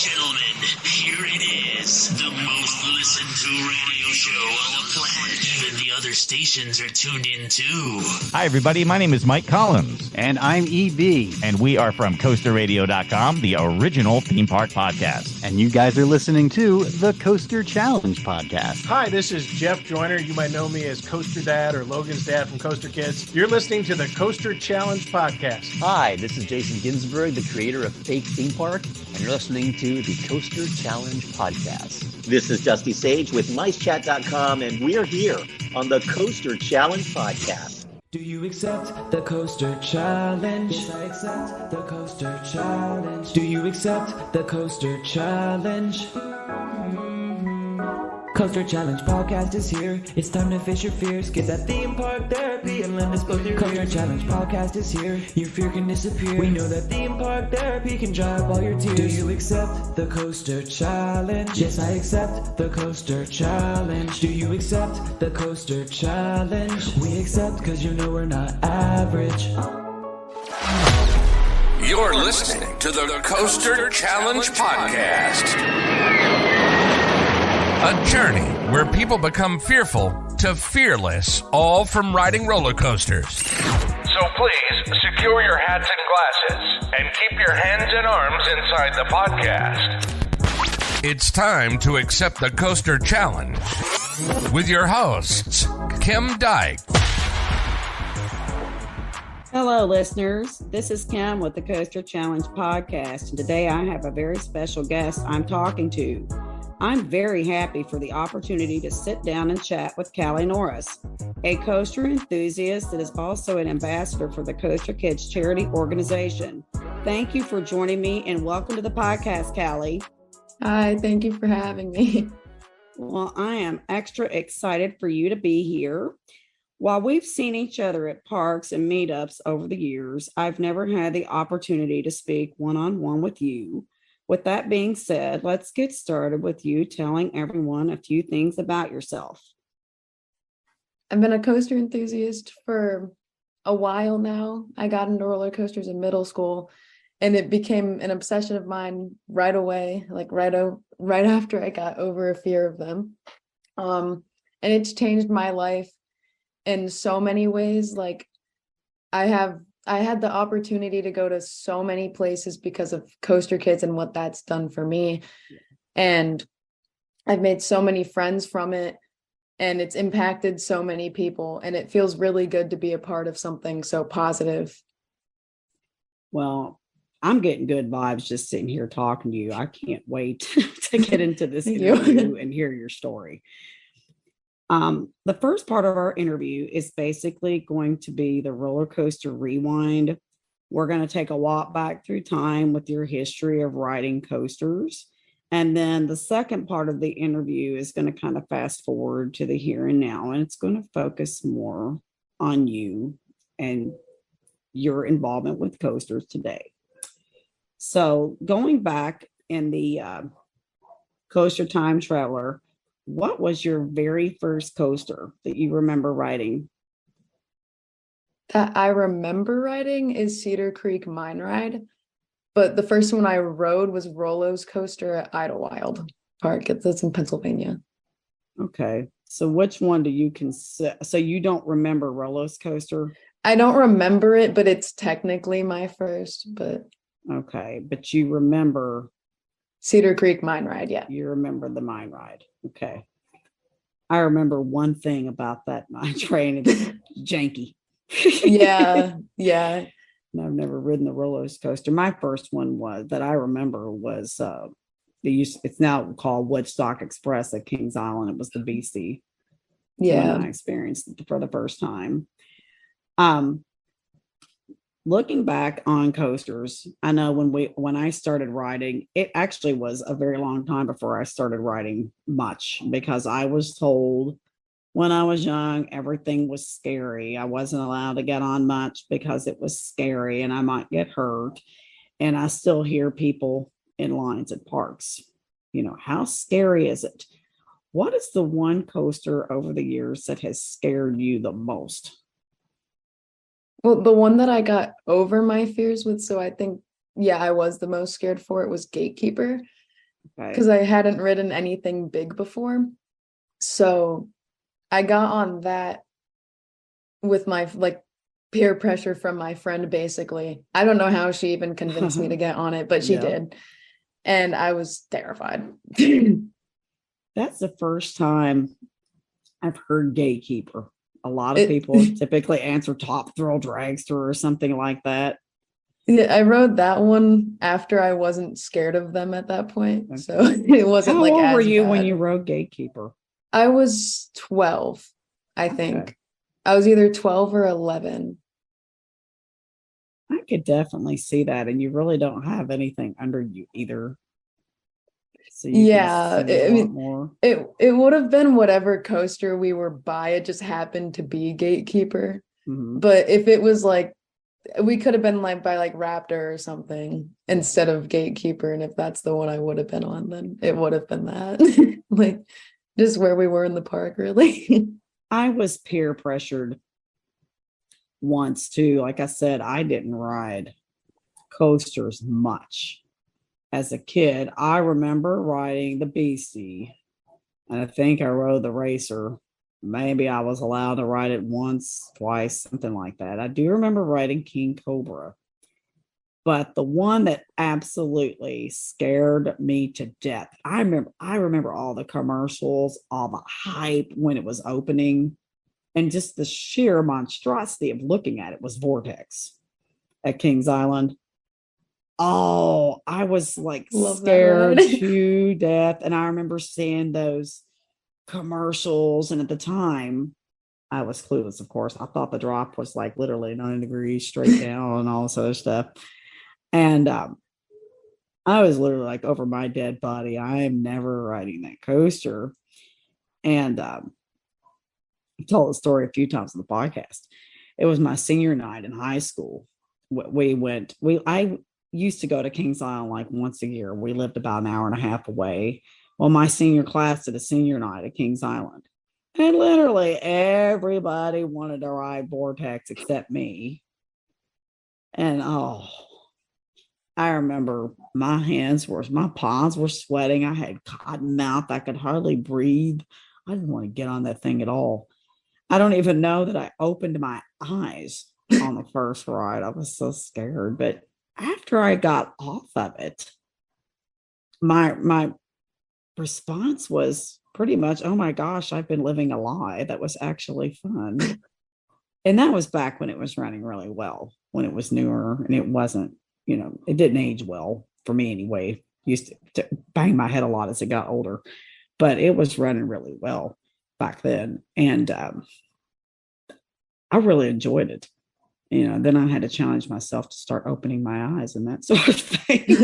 gentlemen, here it is. The most listened to radio show on the planet. Even the other stations are tuned in too. Hi, everybody. My name is Mike Collins. And I'm EB. And we are from CoasterRadio.com, the original theme park podcast. And you guys are listening to the Koaster Challenge podcast. Hi, this is Jeff Joyner. You might know me as Koaster Dad or Logan's dad from Koaster Kids. You're listening to the Koaster Challenge podcast. Hi, this is Jason Ginsberg, the creator of Fake Theme Park, and you're listening to the Koaster Challenge podcast. This is Dusty Sage with MiceChat.com, and we're here on the Koaster Challenge podcast. Do you accept the Koaster Challenge? Yes, I accept the Koaster Challenge. Do you accept the Koaster Challenge? Koaster Challenge podcast is here. It's time to face your fears. Get that theme park therapy and let us both your Koaster Challenge podcast is here. Your fear can disappear. We know that theme park therapy can dry up all your tears. Do you accept the Koaster Challenge? Yes, I accept the Koaster Challenge. Do you accept the Koaster Challenge? We accept because you know we're not average. You're listening to the Koaster Challenge podcast. A journey where people become fearful to fearless, all from riding roller coasters. So please secure your hats and glasses and keep your hands and arms inside the podcast. It's time to accept the Koaster Challenge with your hosts, Kim Dyke. Hello, listeners. This is Kim with the Koaster Challenge podcast, and today I have a very special guest I'm talking to. I'm very happy for the opportunity to sit down and chat with Callie Norris, a coaster enthusiast that is also an ambassador for the Koaster Kids charity organization. Thank you for joining me and welcome to the podcast, Callie. Hi, thank you for having me. Well, I am extra excited for you to be here. While we've seen each other at parks and meetups over the years, I've never had the opportunity to speak one-on-one with you. With that being said, let's get started with you telling everyone a few things about yourself. I've been a coaster enthusiast for a while now. I got into roller coasters in middle school, and it became an obsession of mine right away, like right after I got over a fear of them. And it's changed my life in so many ways. Like I had the opportunity to go to so many places because of Koaster Kids and what that's done for me. And I've made so many friends from it, and it's impacted so many people. And it feels really good to be a part of something so positive. Well, I'm getting good vibes just sitting here talking to you. I can't wait to get into this interview and hear your story. The first part of our interview is basically going to be the roller coaster rewind. We're going to take a walk back through time with your history of riding coasters. And then the second part of the interview is going to kind of fast forward to the here and now. And it's going to focus more on you and your involvement with coasters today. So going back in the Coaster Time Traveler, what was your very first coaster that you remember riding? That I remember riding is Cedar Creek Mine Ride, but the first one I rode was Rollo's Coaster at Idlewild Park. That's in Pennsylvania. Okay, so which one do you consider? So you don't remember Rollo's Coaster? I don't remember it, but it's technically my first. But okay, but you remember Cedar Creek Mine Ride, yeah. You remember the mine ride. Okay. I remember one thing about that mine train. It's janky. Yeah. And I've never ridden the Rollo's Coaster. My first one that I remember was it's now called Woodstock Express at Kings Island. It was the BC. Yeah. When I experienced it for the first time. Looking back on coasters, I know when I started riding, it actually was a very long time before I started riding much, because I was told when I was young, everything was scary. I wasn't allowed to get on much because it was scary and I might get hurt. And I still hear people in lines at parks, how scary is it? What is the one coaster over the years that has scared you the most? Well, the one that I got over my fears with, so I think, I was the most scared for it, was Gatekeeper. because I hadn't ridden anything big before. So I got on that with my like peer pressure from my friend, basically. I don't know how she even convinced me to get on it, but she did. And I was terrified. That's the first time I've heard gatekeeper. A lot of people typically answer Top Thrill Dragster or something like that. Yeah, I rode that one after I wasn't scared of them at that point. So it wasn't How like old as were you when bad. you rode gatekeeper? I was 12, I think. I was either 12 or 11. I could definitely see that. And you really don't have anything under you either. So you Yeah, can see I a lot mean, more. it would have been whatever coaster we were by. It just happened to be Gatekeeper. But if it was like, we could have been like by like Raptor or something instead of Gatekeeper. And if that's the one I would have been on, then it would have been that. Like just where we were in the park, really. I was peer pressured once too. Like I said, I didn't ride coasters much. As a kid, I remember riding the Beastie, and I think I rode the Racer. Maybe I was allowed to ride it once, twice, something like that. I do remember riding King Cobra, but the one that absolutely scared me to death. I remember all the commercials, all the hype when it was opening, and just the sheer monstrosity of looking at it was Vortex at Kings Island. Oh, I was like scared to death. And I remember seeing those commercials. And at the time, I was clueless, of course. I thought the drop was like literally 90 degrees straight down and all this other stuff. And I was literally like, over my dead body, I am never riding that coaster. And I've told the story a few times on the podcast. It was my senior night in high school. I used to go to Kings Island like once a year. We lived about an hour and a half away. Well, my senior class did a senior night at Kings Island. And literally everybody wanted to ride Vortex except me. And I remember my palms were sweating. I had cotton mouth. I could hardly breathe. I didn't want to get on that thing at all. I don't even know that I opened my eyes on the first ride. I was so scared. But after I got off of it, my response was pretty much, oh my gosh, I've been living a lie. That was actually fun. And that was back when it was running really well, when it was newer, and it wasn't, it didn't age well for me anyway. Used to bang my head a lot as it got older, but it was running really well back then. And I really enjoyed it. Then I had to challenge myself to start opening my eyes and that sort of thing,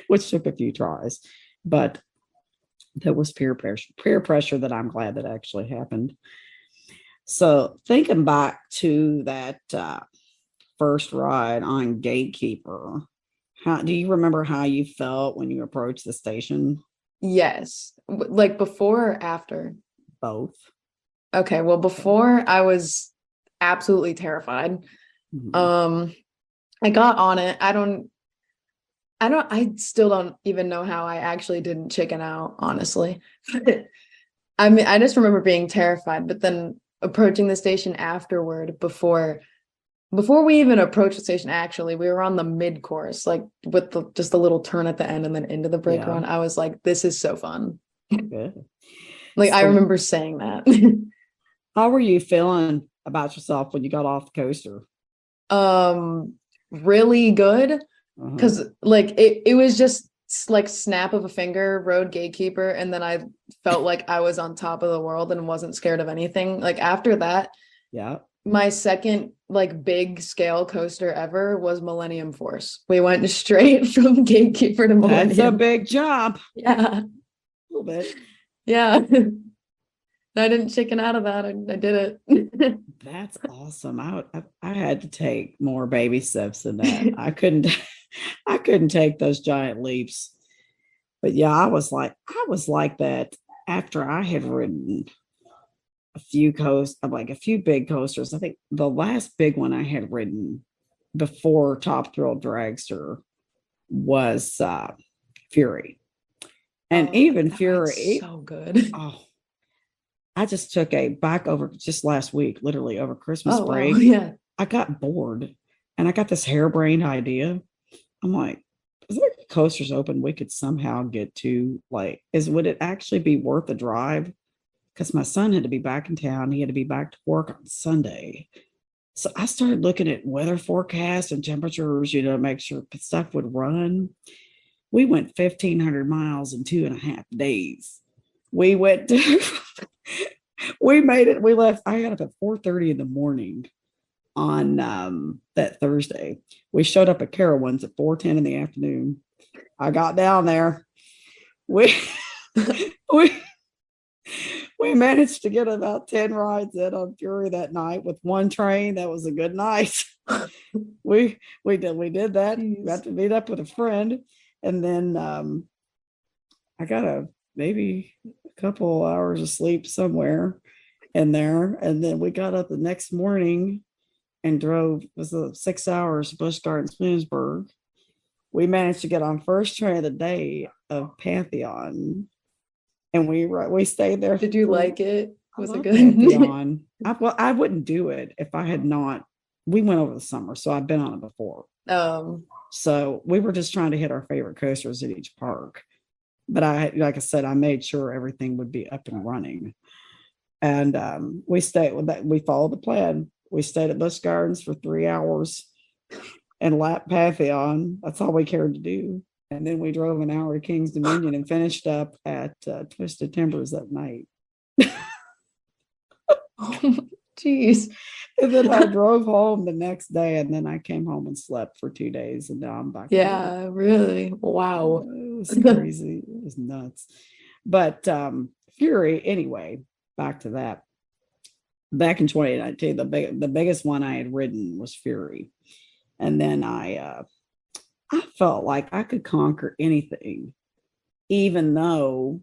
which took a few tries. But that was peer pressure that I'm glad that actually happened. So thinking back to that first ride on Gatekeeper, do you remember how you felt when you approached the station? Yes. Like before or after? Both. Okay. Well, before I was absolutely terrified. I got on it. I still don't even know how I actually didn't chicken out, honestly. I mean, I just remember being terrified, but then approaching the station afterward, before we even approached the station, actually, we were on the mid course, like with just a little turn at the end and then into the brake run. I was like, this is so fun. Good. Like, I remember saying that. How were you feeling about yourself when you got off the coaster? Really good, because like it was just like snap of a finger, rode Gatekeeper, and then I felt like I was on top of the world and wasn't scared of anything. Like after that, my second like big scale coaster ever was Millennium Force. We went straight from Gatekeeper to Millennium. That's a big jump. Yeah, a little bit. Yeah. I didn't chicken out of that. I did it. That's awesome. I had to take more baby steps than that. I couldn't take those giant leaps. But yeah, I was like that after I had ridden a few big coasters. I think the last big one I had ridden before Top Thrill Dragster was Fury. And even that Fury. ride's so good. Oh, I just took a back over just last week, literally over Christmas Oh, wow. break. Yeah. I got bored and I got this harebrained idea. I'm like, is there coasters open we could somehow get to? Like, would it actually be worth the drive? Because my son had to be back in town. He had to be back to work on Sunday. So I started looking at weather forecasts and temperatures, to make sure stuff would run. We went 1,500 miles in 2.5 days. We went to, we made it. We left. I got up at 4:30 in the morning on that Thursday. We showed up at Carowinds at 4:10 in the afternoon. I got down there. We we managed to get about 10 rides in on Fury that night with one train. That was a good night. we did that. Jeez. Got to meet up with a friend, and then I got maybe a couple hours of sleep somewhere in there, and then we got up the next morning and drove. It was 6 hours, Busch Gardens, Williamsburg. We managed to get on first train of the day of Pantheon, and we stayed there. Did you like it? Was it good? Pantheon. I wouldn't do it if I had not. We went over the summer, so I've been on it before. So we were just trying to hit our favorite coasters at each park. But like I said, I made sure everything would be up and running. And we stayed with that. We followed the plan. We stayed at Busch Gardens for 3 hours and lapped Pantheon. That's all we cared to do. And then we drove an hour to King's Dominion and finished up at Twisted Timbers that night. Jeez. And then I drove home the next day, and then I came home and slept for 2 days, and now I'm back. Yeah, really. Wow. It was crazy. It was nuts. But Fury, anyway, back to that. Back in 2019, the biggest one I had ridden was Fury. And then I felt like I could conquer anything, even though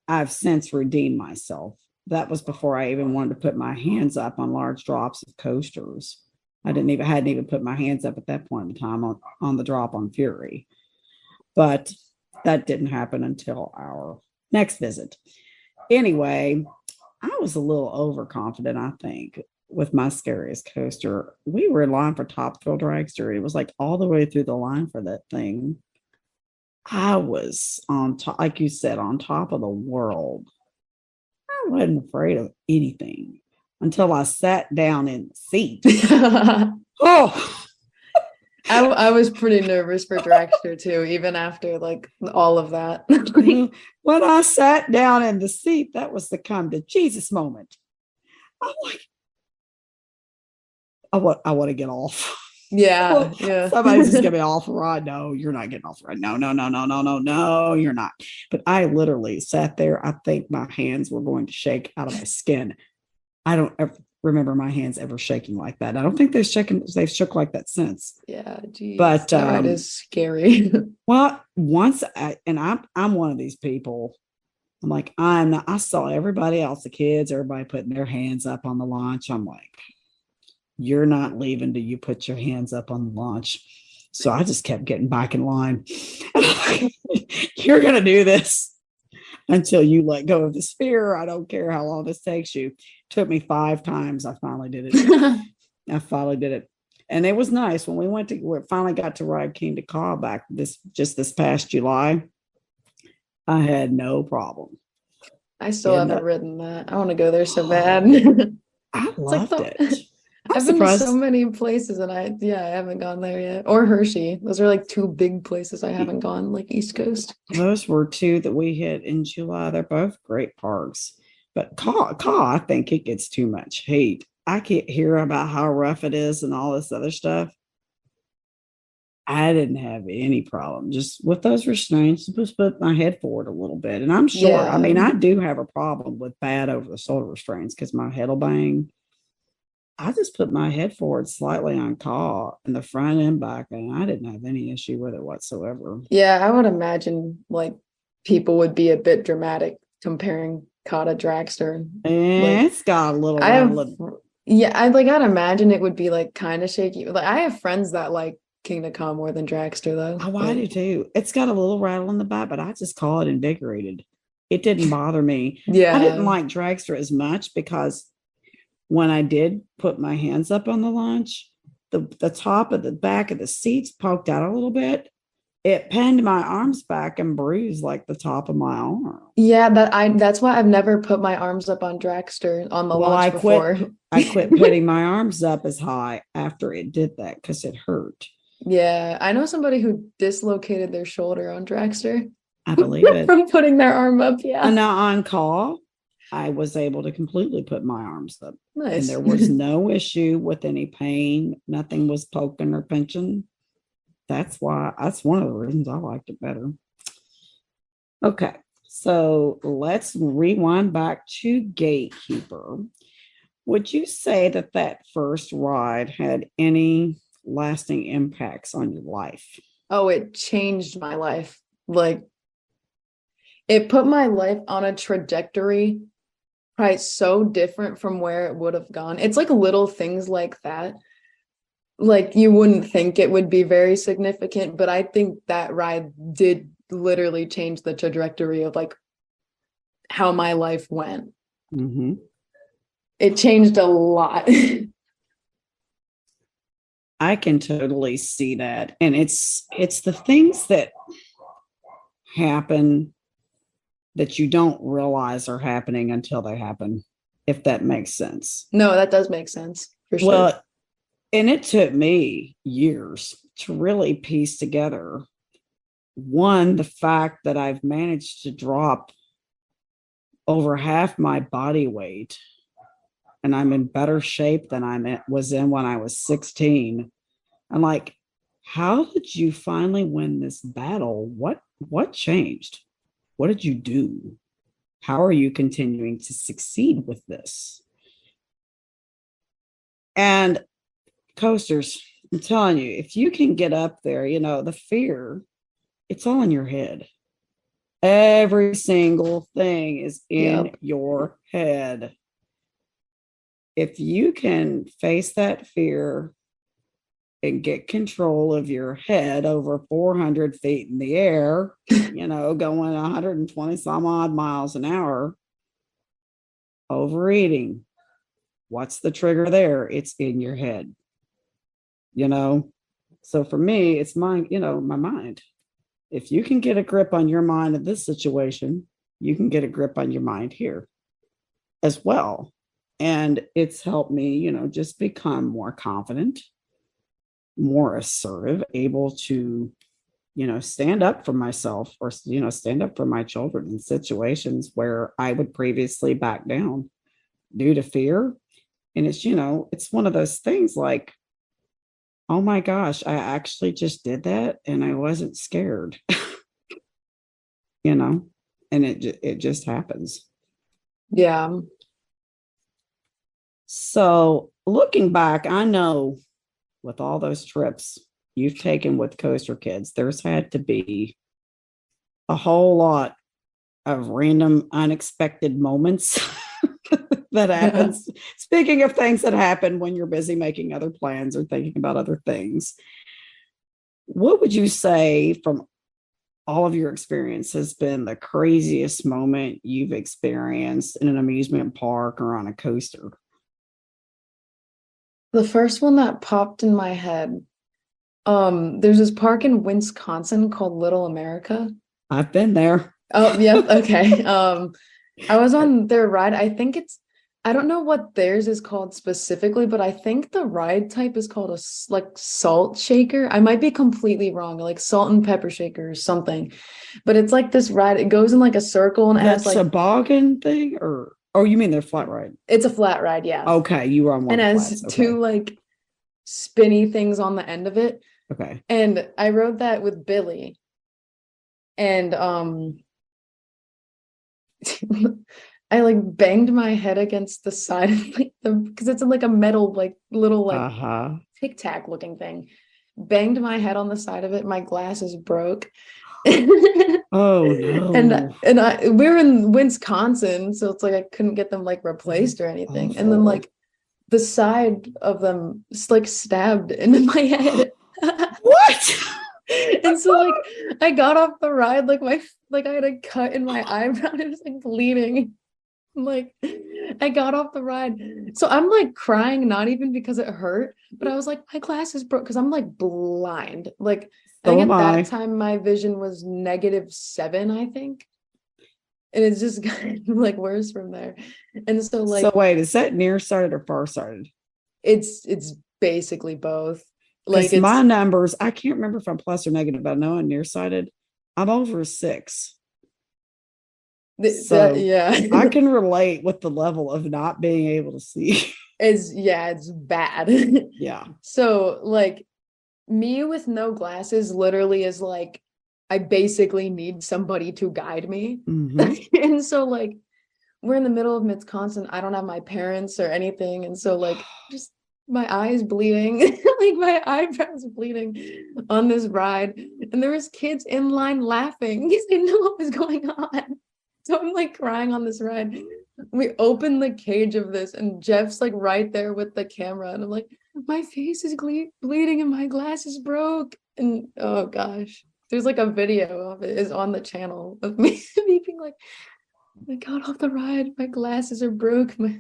I've since redeemed myself. That was before I even wanted to put my hands up on large drops of coasters. I hadn't even put my hands up at that point in time on the drop on Fury. But that didn't happen until our next visit. Anyway, I was a little overconfident, I think, with my scariest coaster. We were in line for Top Thrill Dragster. It was like all the way through the line for that thing. I was on top, like you said, on top of the world. I wasn't afraid of anything until I sat down in the seat. Oh, I was pretty nervous for Dragster too, even after like all of that. When I sat down in the seat, that was the come to Jesus moment. I'm like, I want to get off. Yeah, yeah. Somebody's just gonna be off the ride. No, you're not getting off the ride. No, you're not. But I literally sat there. I think my hands were going to shake out of my skin. I don't ever remember my hands ever shaking like that. I don't think they've shook like that since. Yeah, geez. But that ride is scary. Well, I'm one of these people. I'm like, I saw everybody else, the kids, everybody putting their hands up on the launch. I'm like, you're not leaving till you put your hands up on the launch. So I just kept getting back in line. You're going to do this until you let go of the sphere. I don't care how long this takes you. It took me 5 times. I finally did it. And it was nice when we finally got to ride King to Caw back this past July. I had no problem. I still haven't ridden that. I want to go there so bad. I loved it. I've been to so many places and I haven't gone there yet. Or Hershey. Those are like 2 big places I haven't gone, like East Coast. Those were 2 that we hit in July. They're both great parks. But Caw, I think it gets too much hate. I can't hear about how rough it is and all this other stuff. I didn't have any problem. Just with those restraints, just put my head forward a little bit. And I'm sure, Yeah. I mean, I do have a problem with bad over the shoulder restraints because my head will bang. I just put my head forward slightly on Caw in the front and back, and I didn't have any issue with it whatsoever. Yeah, I would imagine like people would be a bit dramatic comparing Caw to Dragster. It's got a little. I'd imagine it would be like kind of shaky. Like I have friends that like Kingdom Come more than Dragster though. Oh, I do too. It's got a little rattle in the back, but I just call it invigorated. It didn't bother me. Yeah. I didn't like Dragster as much because when I did put my hands up on the launch, the top of the back of the seats poked out a little bit. It pinned my arms back and bruised like the top of my arm. Yeah, that's why I've never put my arms up on Dragster on the launch before. I quit putting my arms up as high after it did that because it hurt. Yeah, I know somebody who dislocated their shoulder on Dragster. I believe it. From putting their arm up, yeah. And now on call, I was able to completely put my arms up. Nice. And there was no issue with any pain. Nothing was poking or pinching. That's one of the reasons I liked it better. Okay, so let's rewind back to Gatekeeper. Would you say that first ride had any lasting impacts on your life? Oh, it changed my life. Like, it put my life on a trajectory probably so different from where it would have gone. It's like little things like that. Like, you wouldn't think it would be very significant, but I think that ride did literally change the trajectory of like how my life went. Mm-hmm. It changed a lot. I can totally see that. And it's the things that happen that you don't realize are happening until they happen, if that makes sense. No, that does make sense for sure. Well, and it took me years to really piece together, one, the fact that I've managed to drop over half my body weight and I'm in better shape than I was in when I was 16. I'm like, how did you finally win this battle? What changed? What did you do? How are you continuing to succeed with this? And coasters, I'm telling you, if you can get up there, the fear, it's all in your head. Every single thing is in your head. If you can face that fear and get control of your head over 400 feet in the air, going 120 some odd miles an hour, overeating, what's the trigger there? It's in your head, So for me, it's my mind. If you can get a grip on your mind in this situation, you can get a grip on your mind here as well. And it's helped me, just become more confident, more assertive, able to, stand up for myself or, stand up for my children in situations where I would previously back down due to fear. And it's, it's one of those things like, oh my gosh, I actually just did that and I wasn't scared, and it just happens. Yeah. So looking back, I know with all those trips you've taken with Coaster Kids, there's had to be a whole lot of random, unexpected moments that happens. Speaking of things that happen when you're busy making other plans or thinking about other things, what would you say from all of your experience has been the craziest moment you've experienced in an amusement park or on a coaster? The first one that popped in my head, there's this park in Wisconsin called Little America. I've been there. Oh, yeah. Okay. I was on their ride. I don't know what theirs is called specifically, but I think the ride type is called a salt shaker. I might be completely wrong, like salt and pepper shaker or something. But it's like this ride. It goes in like a circle and it has like a toboggan thing, or you mean their flat ride? It's a flat ride, yeah. Okay, you were on one. And it has two like spinny things on the end of it. Okay. And I rode that with Billy. And I like banged my head against the side of like because it's in like a metal like little like Tic Tac looking thing. Banged my head on the side of it. My glasses broke. Oh no! And we're in Wisconsin, so it's like I couldn't get them like replaced or anything. And then like the side of them like stabbed into my head. What? And so like I got off the ride, like I had a cut in my eyebrow, and it was like bleeding. Like I got off the ride. So I'm like crying, not even because it hurt, but I was like, my glasses broke because I'm like blind. Like I think at that time my vision was -7, I think. And it's just kind of like worse from there. And so like, so wait, is that nearsighted or farsighted? It's basically both. Like it's my numbers, I can't remember if I'm plus or negative, but I know I'm nearsighted. I'm over 6. So yeah. I can relate with the level of not being able to see. It's bad. Yeah. So like me with no glasses literally is like, I basically need somebody to guide me. Mm-hmm. And so like we're in the middle of Wisconsin. I don't have my parents or anything. And so like just my eyes bleeding, like my eyebrows bleeding on this ride. And there was kids in line laughing because they knew what was going on. So I'm like crying on this ride. We open the cage of this and Jeff's like right there with the camera. And I'm like, my face is bleeding and my glasses broke. And oh gosh, there's like a video of it is on the channel of me being like, I got off the ride, my glasses are broke, my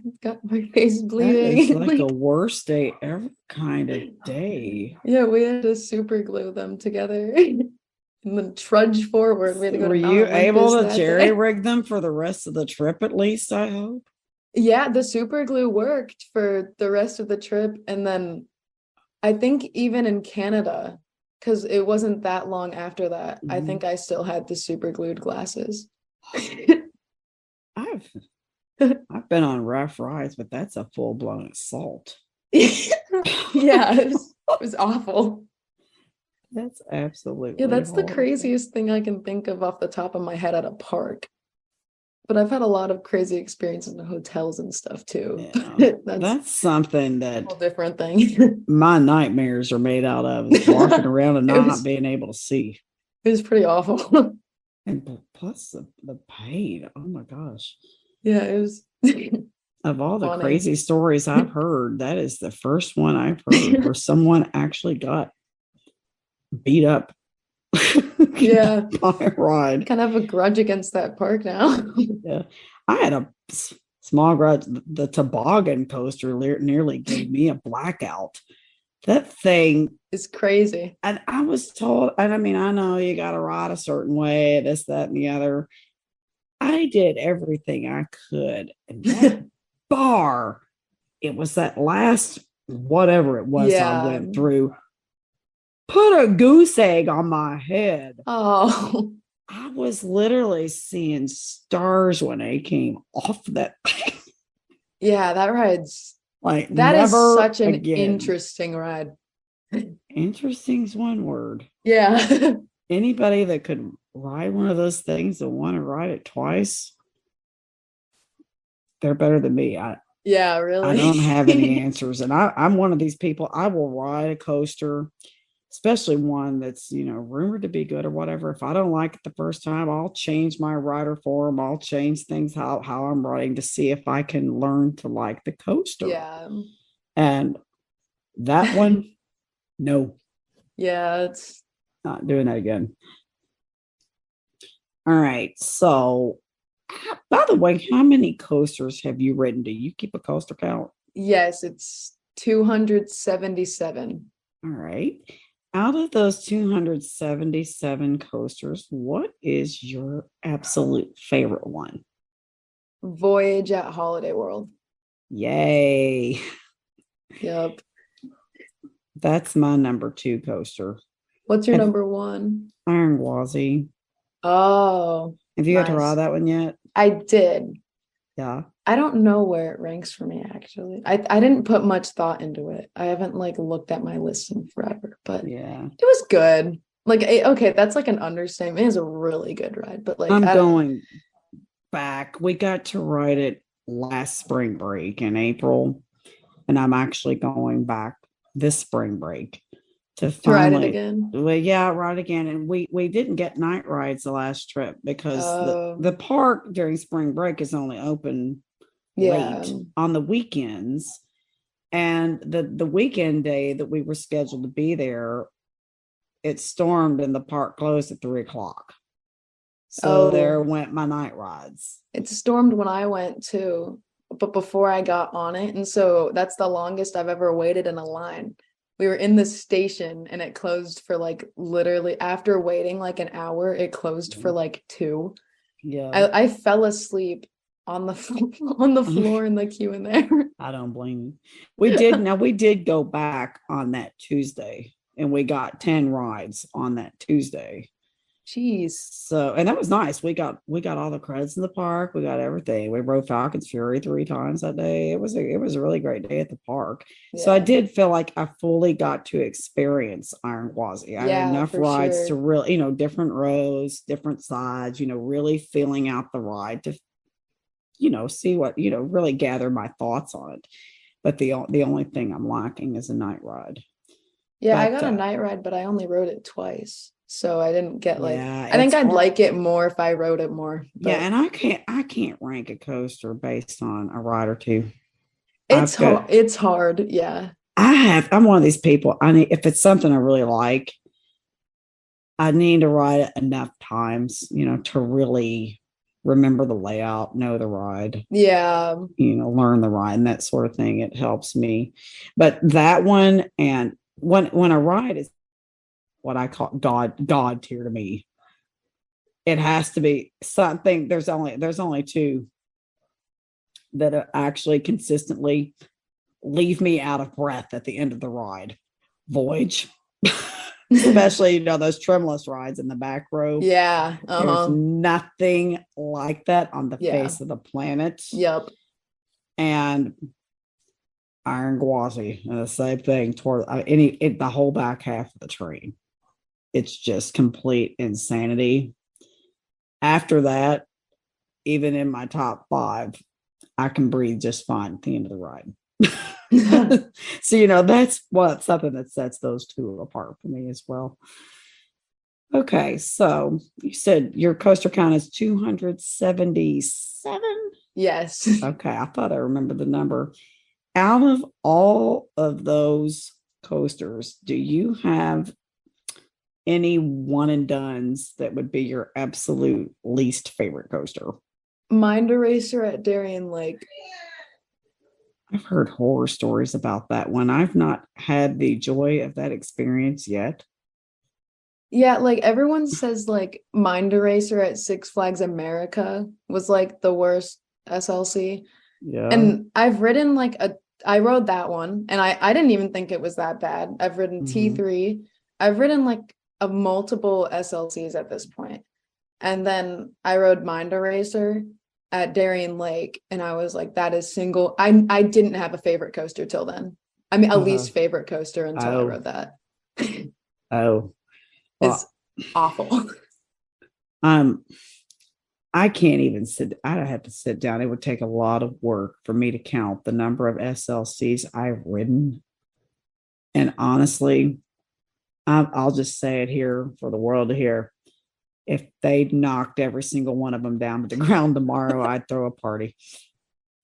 face is bleeding. That is like a worst day ever kind of day. Yeah, we had to super glue them together and then trudge forward. We had to go. Were to you Mount able Olympus to jerry rig them for the rest of the trip at least, I hope? Yeah, the super glue worked for the rest of the trip. And then I think even in Canada, because it wasn't that long after that, I think I still had the super glued glasses. I've been on rough rides, but that's a full-blown assault. Yeah, it was awful. That's absolutely Yeah, that's horrible. the craziest thing I can think of off the top of my head at a park. But I've had a lot of crazy experiences in hotels and stuff too. Yeah. That's something that a whole different thing. my nightmares are made out of, is walking around and not being able to see. It was pretty awful. And plus the pain. Oh my gosh. Yeah, it was. Of all the funny. crazy stories I've heard, that is the first one I've heard where someone actually got beat up. Yeah. By a ride. Kind of have a grudge against that park now. Yeah. I had a small grudge. The toboggan coaster nearly gave me a blackout. That thing is crazy. And I was told, and I mean, I know you got to ride a certain way, this, that, and the other. I did everything I could. And that bar, it was that last, whatever it was I went through, put a goose egg on my head. Oh. I was literally seeing stars when I came off that thing. Yeah, that ride's like that is such an again. interesting ride. Interesting's one word. Yeah. Anybody that could ride one of those things and want to ride it twice, they're better than me. Yeah, really. I don't have any answers. And I'm one of these people. I will ride a coaster, especially one that's, rumored to be good or whatever. If I don't like it the first time, I'll change my rider form. I'll change things how I'm riding to see if I can learn to like the coaster. Yeah. And that one, no. Yeah, it's not doing that again. All right. So, by the way, how many coasters have you ridden? Do you keep a coaster count? Yes, it's 277. All right. Out of those 277 coasters, what is your absolute favorite one? Voyage at Holiday World. Yay. Yep. That's my number 2 coaster. What's your number 1? Iron Gwazi. Oh. Have you got to ride that one yet? I did. Yeah. I don't know where it ranks for me, actually. I didn't put much thought into it. I haven't looked at my list in forever, but yeah, it was good. Okay, that's an understatement. It is a really good ride, but I'm going back. We got to ride it last spring break in April, and I'm actually going back this spring break to finally ride it again. Well, yeah, ride again. And we didn't get night rides the last trip because the park during spring break is only open late on the weekends. And the weekend day that we were scheduled to be there, it stormed and the park closed at 3 o'clock. So there went my night rides. It stormed when I went too, but before I got on it. And so that's the longest I've ever waited in a line. We were in the station and it closed for like literally after waiting like an hour, it closed for like 2. Yeah. I fell asleep on the floor in the queue in there. I don't blame you. We did go back on that Tuesday and we got 10 rides on that Tuesday. Jeez. So, and that was nice. We got all the credits in the park. We got everything. We rode Falcon's Fury 3 times that day. It was a really great day at the park. Yeah. So I did feel like I fully got to experience Iron Gwazi. I had enough rides to really, different rows, different sides, really feeling out the ride to, see what, really gather my thoughts on it. But the only thing I'm lacking is a night ride. Yeah, I got a night ride, but I only rode it twice. So I didn't get I think I'd like it more if I rode it more. Yeah, and I can't rank a coaster based on a ride or two. It's hard. Yeah. I'm one of these people. If it's something I really like, I need to ride it enough times, to really remember the layout, know the ride. Yeah. Learn the ride and that sort of thing. It helps me. But that one, and when a ride is what I call God tier to me, it has to be something. There's only 2 that actually consistently leave me out of breath at the end of the ride. Voyage, especially those tremulous rides in the back row. Yeah, there's nothing like that on the face of the planet. Yep. And Iron Gwazi, the same thing toward the whole back half of the train. It's just complete insanity. After that, even in my top 5, I can breathe just fine at the end of the ride. So, that's something that sets those 2 apart for me as well. Okay, so you said your coaster count is 277? Yes. Okay, I thought I remembered the number. Out of all of those coasters, do you have any one and dones that would be your absolute least favorite coaster? Mind Eraser at Darien Lake. I've heard horror stories about that one. I've not had the joy of that experience yet. Yeah, everyone says Mind Eraser at Six Flags America was the worst SLC. Yeah. And I've ridden I rode that one and I didn't even think it was that bad. I've ridden T3. I've ridden a multiple SLCs at this point. And then I rode Mind Eraser at Darien Lake and I was that is single. I didn't have a favorite coaster till then. I mean, a least favorite coaster until I rode that. It's awful. I can't even sit. I have to sit down. It would take a lot of work for me to count the number of SLCs I've ridden. And honestly, I'll just say it here for the world to hear. If they knocked every single one of them down to the ground tomorrow, I'd throw a party.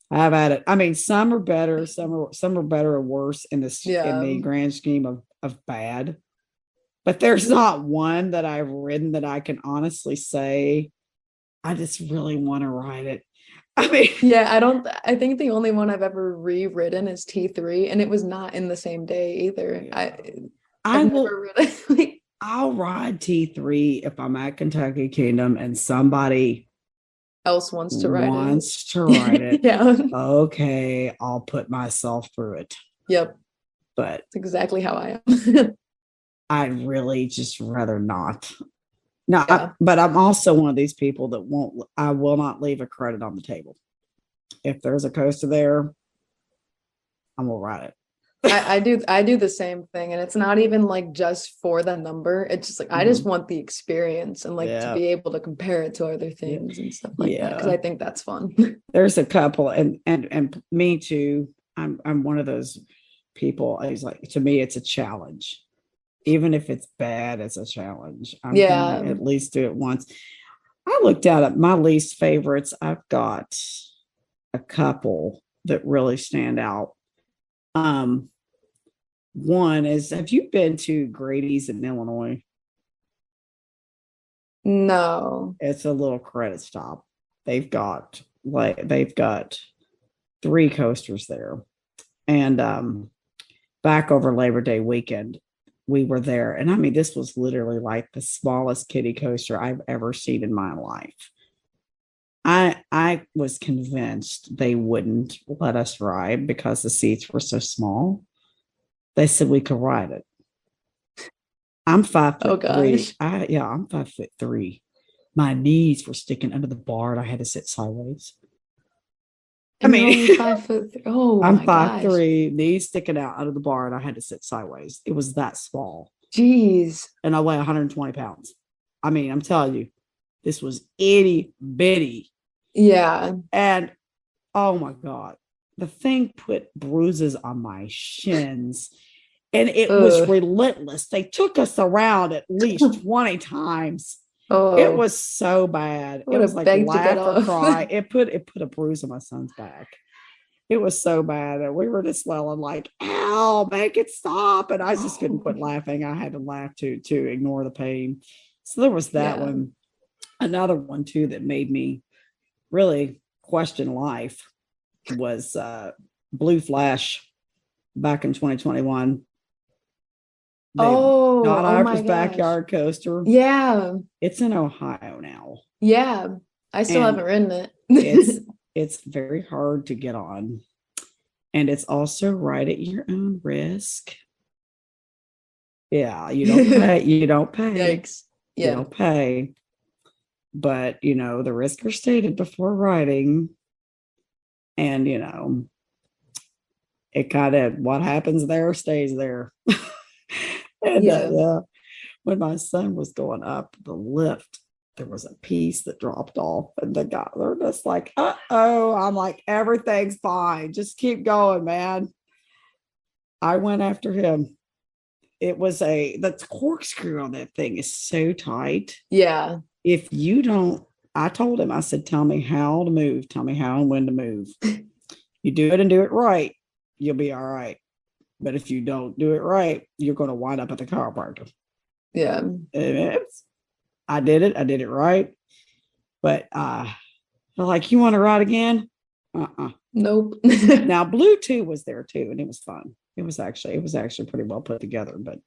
I've had it. I mean, some are better, some are better or worse in the grand scheme of bad. But there's not one that I've ridden that I can honestly say I just really want to ride it. I mean, I think the only one I've ever reridden is T3, and it was not in the same day either. I'll ride T3 if I'm at Kentucky Kingdom and somebody else wants to ride it. Yeah. Okay, I'll put myself through it. Yep. But that's exactly how I am. I'd really just rather not. No, but I'm also one of these people that I will not leave a credit on the table. If there's a coaster there, I'm gonna ride it. I do the same thing, and it's not even just for the number. It's just I just want the experience and to be able to compare it to other things and stuff like that, because I think that's fun. There's a couple, and me too. I'm one of those people. It's to me, it's a challenge. Even if it's bad, it's a challenge. I'm gonna at least do it once. I looked at my least favorites. I've got a couple that really stand out. One is, have you been to Grady's in Illinois? No. It's a little credit stop. They've got 3 coasters there. And back over Labor Day weekend, we were there. And I mean, this was literally like the smallest kiddie coaster I've ever seen in my life. I was convinced they wouldn't let us ride because the seats were so small. They said we could ride it. I'm 5'3". Oh gosh. I'm 5'3". My knees were sticking under the bar and I had to sit sideways. And you're only 5'3". Oh, I'm my gosh. 5'3", knees sticking out of the bar, and I had to sit sideways. It was that small. Jeez. And I weigh 120 pounds. I mean, I'm telling you, this was itty bitty. Yeah. And oh my God, the thing put bruises on my shins. And it was relentless. They took us around at least 20 times. Oh, it was so bad. It was like laugh or cry. It put a bruise on my son's back. It was so bad. And we were just yelling like, ow, make it stop. And I just couldn't quit laughing. I had to laugh to ignore the pain. So there was that one. Another one too that made me really question life was Blue Flash back in 2021. Don Iver's backyard coaster. Yeah. It's in Ohio now. Yeah. I still haven't ridden it. It's very hard to get on. And it's also right at your own risk. Yeah, you don't pay. You don't pay. Yikes. Yeah. You don't pay. But, the risks are stated before riding. And, it kind of, what happens there stays there. And when my son was going up the lift, there was a piece that dropped off, and they're just like, uh-oh. I'm like, everything's fine. Just keep going, man. I went after him. It was the corkscrew on that thing is so tight. Yeah. If you don't, I told him, I said, tell me how to move. Tell me how and when to move. You do it and do it right, you'll be all right. But if you don't do it right, you're going to wind up at the chiropractor. Yeah. I did it. I did it right. But they're like, you want to ride again? Nope. Now, Blue 2 was there too, and it was fun. It was actually pretty well put together. But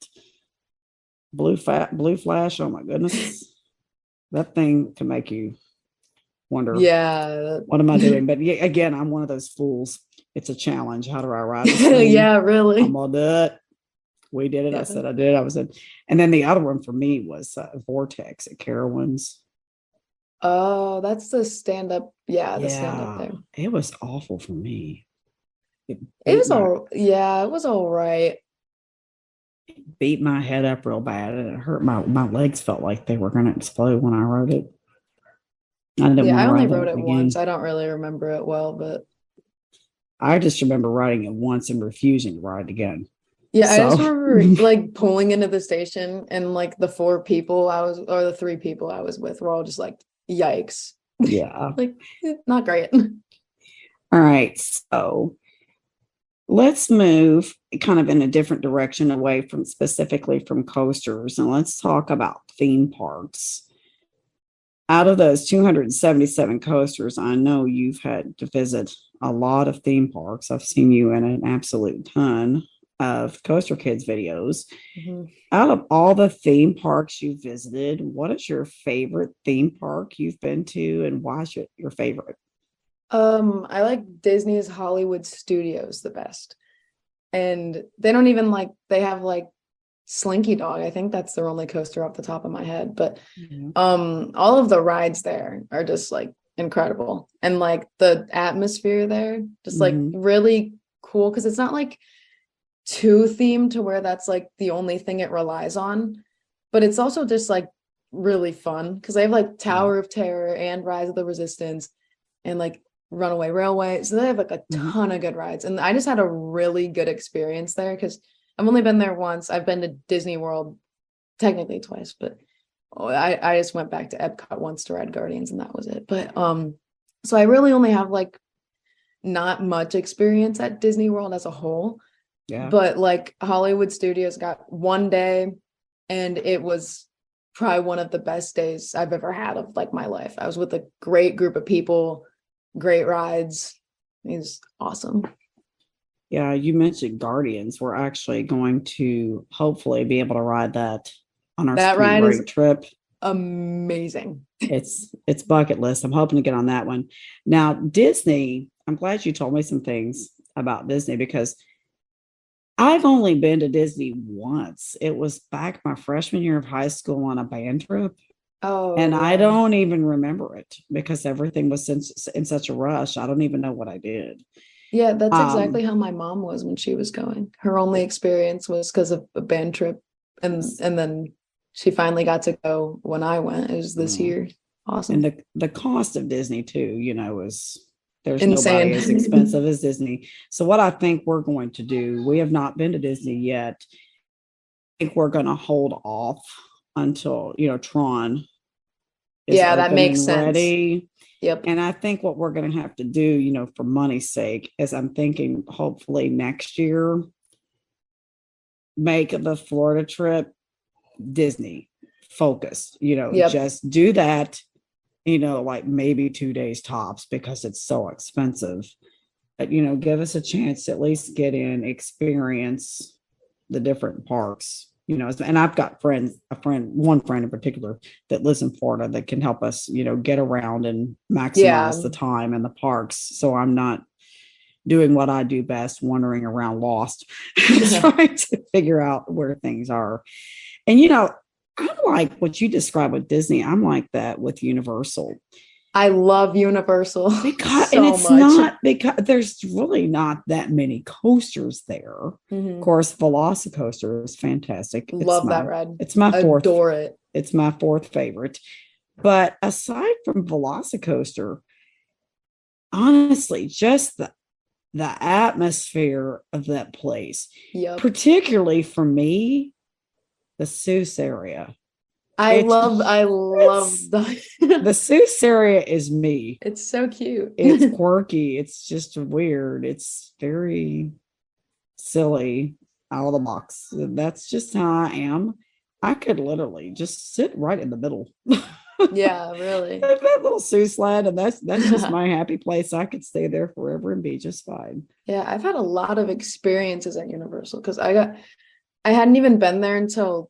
Blue Flash, oh my goodness. That thing can make you wonder, what am I doing? But again, I'm one of those fools. It's a challenge. How do I ride this thing? Yeah, really. I'm gonna do it. We did it. I said I did. I was in. And then the other one for me was Vortex at Carowinds. Oh, that's the stand-up. Yeah, the stand-up there. It was awful for me. It was all right. It beat my head up real bad, and it hurt my legs. Felt like they were going to explode when I rode it. I only rode it once. I don't really remember it well, but I just remember riding it once and refusing to ride again. Yeah, I just remember like pulling into the station, and like the 3 people I was with were all just like, yikes. Yeah. Like, not great. All right. So let's move kind of in a different direction away from specifically from coasters, and let's talk about theme parks. Out of those 277 coasters, I know you've had to visit a lot of theme parks. I've seen you in an absolute ton of Coaster Kids videos. Mm-hmm. Out of all the theme parks you visited, what is your favorite theme park you've been to, and why is it your favorite? I like Disney's Hollywood Studios the best. And they don't even they have Slinky Dog. I think that's their only coaster off the top of my head. But all of the rides there are just incredible. And the atmosphere there, just really cool, because it's not too themed to where that's the only thing it relies on. But it's also just really fun, because they have Tower of Terror and Rise of the Resistance and Runaway Railway. So they have a ton of good rides. And I just had a really good experience there, because I've only been there once. I've been to Disney World technically twice, but I just went back to Epcot once to ride Guardians, and that was it. But so I really only have not much experience at Disney World as a whole. Yeah. But Hollywood Studios got one day, and it was probably one of the best days I've ever had of like my life. I was with a great group of people, great rides. It was awesome. Yeah, you mentioned Guardians. We're actually going to hopefully be able to ride that on our That spring ride break is trip. amazing. It's bucket list. I'm hoping to get on that one. Now, Disney, I'm glad you told me some things about Disney because I've only been to Disney once. It was back my freshman year of high school on a band trip. Oh, And I yeah. don't even remember it because everything was in such a rush. I don't even know what I did. Yeah, that's exactly how my mom was when she was going. Her only experience was because of a band trip, and then she finally got to go when I went. It was this year. Awesome. And the cost of Disney too, you know, there's Insane. nobody as expensive as Disney. So what I think we're going to do, we have not been to Disney yet. I think we're going to hold off until, you know, Tron is Yeah, that open makes and sense. ready. Yep. And I think what we're going to have to do, you know, for money's sake, is I'm thinking hopefully next year, make the Florida trip Disney focused, you know, Yep. just do that, you know, like maybe 2 days tops because it's so expensive. But, you know, give us a chance to at least get in, experience the different parks. You know, and I've got one friend in particular that lives in Florida that can help us, you know, get around and maximize the time in the parks. So I'm not doing what I do best, wandering around lost, trying to figure out where things are. And, you know, I'm like what you described with Disney. I'm like that with Universal. I love Universal And it's much. not because there's really not that many coasters there. Mhm. Of course, Velocicoaster is fantastic. Love that ride. It's my fourth. Adore it. It's my fourth favorite. But aside from Velocicoaster, honestly, just the atmosphere of that place, Yep. particularly for me, the Seuss area. I love the The Seuss area is me. It's so cute. It's quirky. It's just weird. It's very silly, out of the box. That's just how I am. I could literally just sit right in the middle. Yeah, really. That little Seuss land, and that's just my happy place. I could stay there forever and be just fine. Yeah, I've had a lot of experiences at Universal because I hadn't even been there until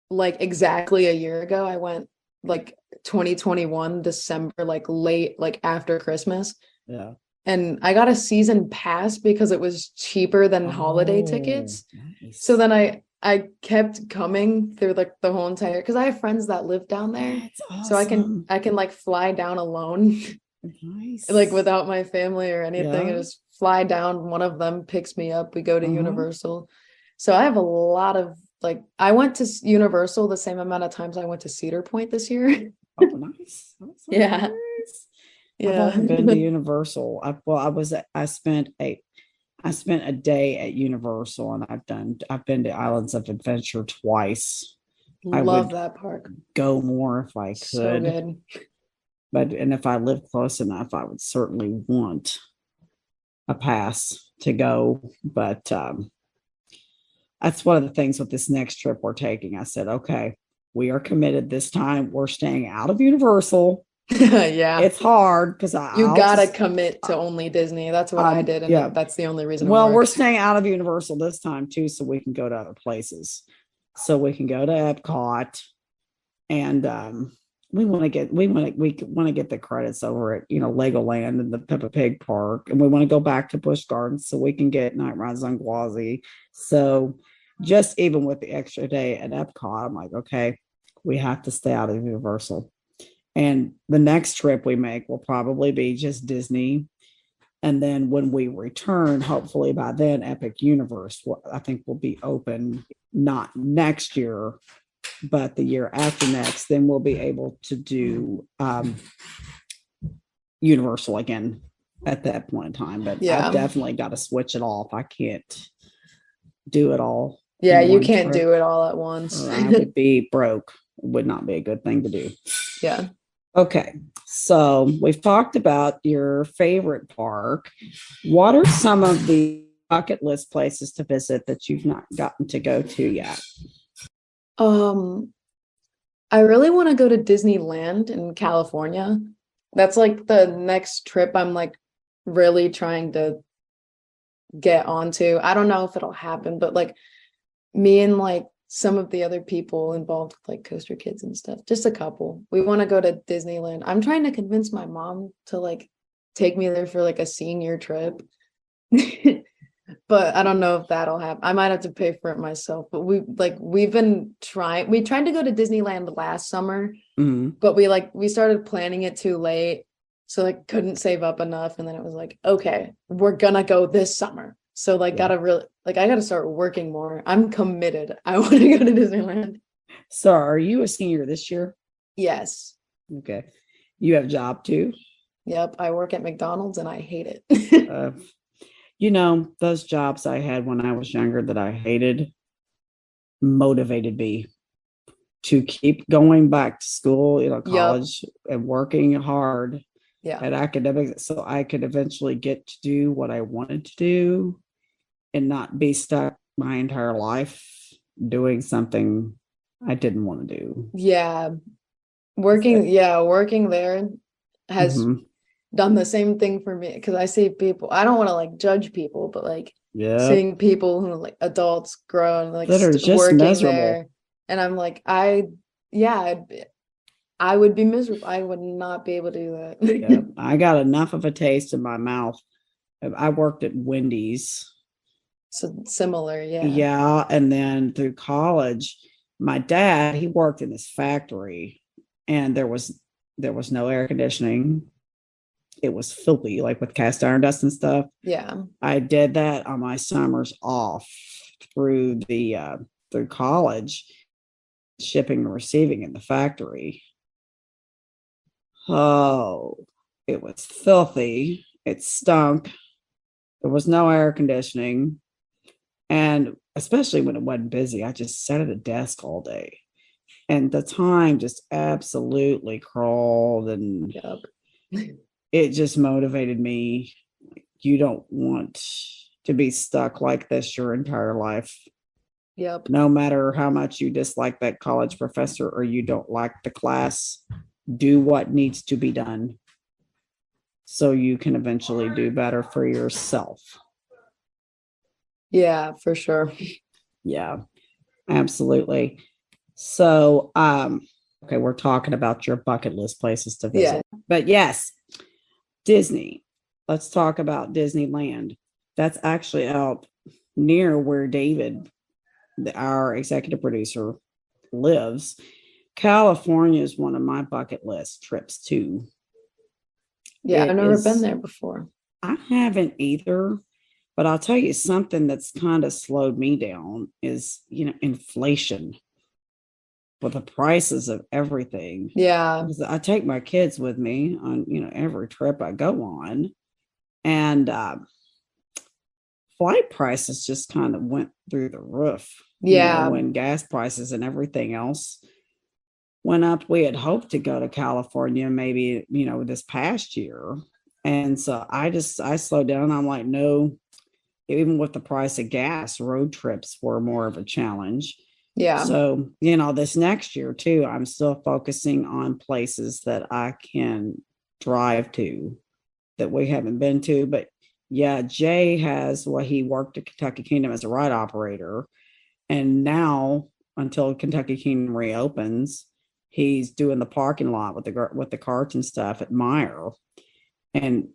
like exactly a year ago. I went like 2021 December, like late, like after Christmas. Yeah. And I got a season pass because it was cheaper than holiday tickets. Nice. So then I kept coming through like the whole entire, because I have friends that live down there. That's awesome. So I can like fly down alone. Nice. Like without my family or anything. Yeah. I just fly down. One of them picks me up. We go to Universal. So I have a lot of like, I went to Universal the same amount of times I went to Cedar Point this year. Oh, nice. That's so Yeah. nice. Yeah. I've only been to Universal. I spent a day at Universal, and I've been to Islands of Adventure twice. I Love would that park. Go more if I could. So good. And if I lived close enough, I would certainly want a pass to go. But that's one of the things with this next trip we're taking. I said, okay, we are committed this time. We're staying out of Universal. Yeah. It's hard because you gotta commit to only Disney. That's what I did. And that's the only reason. Well, we're staying out of Universal this time too, so we can go to other places. So we can go to Epcot, and we want to get the credits over at Legoland and the Peppa Pig Park, and we want to go back to Busch Gardens so we can get Night Rides on Gwazi. So just even with the extra day at Epcot, I'm like, okay, we have to stay out of Universal. And the next trip we make will probably be just Disney. And then when we return, hopefully by then, Epic Universe, I think will be open, not next year, but the year after next. Then we'll be able to do Universal again at that point in time. But I've definitely got to switch it off. I can't do it all. Yeah, you can't do it all at once. I would be broke. It would not be a good thing to do. Yeah. Okay, so we've talked about your favorite park. What are some of the bucket list places to visit that you've not gotten to go to yet? I really want to go to Disneyland in California. That's like the next trip I'm like really trying to get onto. I don't know if it'll happen, but like me and like some of the other people involved with like Coaster Kids and stuff, just a couple. We want to go to Disneyland. I'm trying to convince my mom to like take me there for like a senior trip. But I don't know if that'll happen. I might have to pay for it myself. But we've been trying. We tried to go to Disneyland last summer, but we started planning it too late. So like couldn't save up enough. And then it was like, okay, we're gonna go this summer. So like I gotta start working more. I'm committed. I want to go to Disneyland. So are you a senior this year? Yes. Okay. You have a job too? Yep. I work at McDonald's and I hate it. Those jobs I had when I was younger that I hated motivated me to keep going back to school, college, and working hard at academics so I could eventually get to do what I wanted to do and not be stuck my entire life doing something I didn't want to do. Yeah. Working there has done the same thing for me, because I see people, I don't want to like judge people, but like seeing people who like adults grown like that are just working miserable there, and I'm like, I would be miserable. I would not be able to do that. I got enough of a taste in my mouth. I worked at Wendy's. So similar, and then through college, my dad, he worked in this factory, and there was no air conditioning. It was filthy, like with cast iron dust and stuff. Yeah. I did that on my summers off through college, shipping and receiving in the factory. Oh, it was filthy. It stunk. There was no air conditioning. And especially when it wasn't busy, I just sat at a desk all day. And the time just absolutely crawled, and it just motivated me. You don't want to be stuck like this your entire life. Yep. No matter how much you dislike that college professor or you don't like the class, do what needs to be done so you can eventually do better for yourself. Yeah, for sure. Yeah, absolutely. So, okay, we're talking about your bucket list places to visit. But yes, Disney. Let's talk about Disneyland. That's actually out near where David, our executive producer, lives. California is one of my bucket list trips too. Yeah, I've never been there before. I haven't either, but I'll tell you something that's kind of slowed me down is, inflation with the prices of everything. Yeah. I take my kids with me on, every trip I go on, and flight prices just kind of went through the roof. Yeah. When gas prices and everything else went up. We had hoped to go to California maybe, this past year. And so I slowed down. I'm like, no, even with the price of gas, road trips were more of a challenge. Yeah. So, this next year too, I'm still focusing on places that I can drive to that we haven't been to. But yeah, Jay he worked at Kentucky Kingdom as a ride operator. And now until Kentucky Kingdom reopens, he's doing the parking lot with the carts and stuff at Meyer. And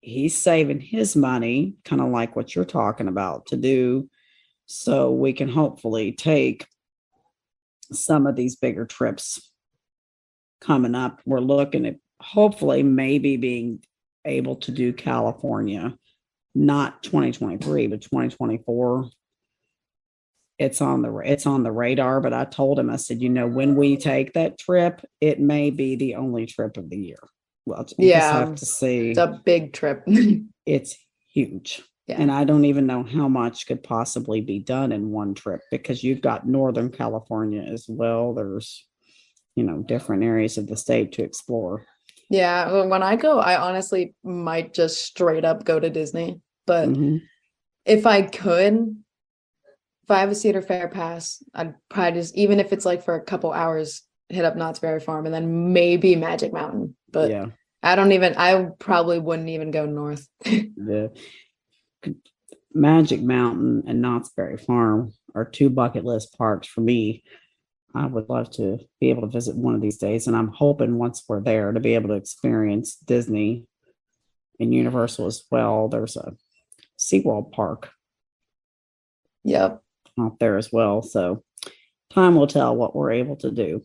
he's saving his money, kind of like what you're talking about, to do so we can hopefully take some of these bigger trips coming up. We're looking at hopefully maybe being able to do California, not 2023, but 2024. It's on the radar, but I told him, I said, when we take that trip, it may be the only trip of the year. Well, you just have to see. It's a big trip. It's huge. Yeah. And I don't even know how much could possibly be done in one trip, because you've got Northern California as well. There's, different areas of the state to explore. Yeah. When I go, I honestly might just straight up go to Disney. But if I have a Cedar Fair pass, I'd probably just, even if it's like for a couple hours, hit up Knott's Berry Farm, and then maybe Magic Mountain. But Yeah. I probably wouldn't even go north. The Magic Mountain and Knott's Berry Farm are two bucket list parks for me. I would love to be able to visit one of these days, and I'm hoping once we're there to be able to experience Disney and Universal as well. There's a SeaWorld park Yep. out there as well. So time will tell what we're able to do.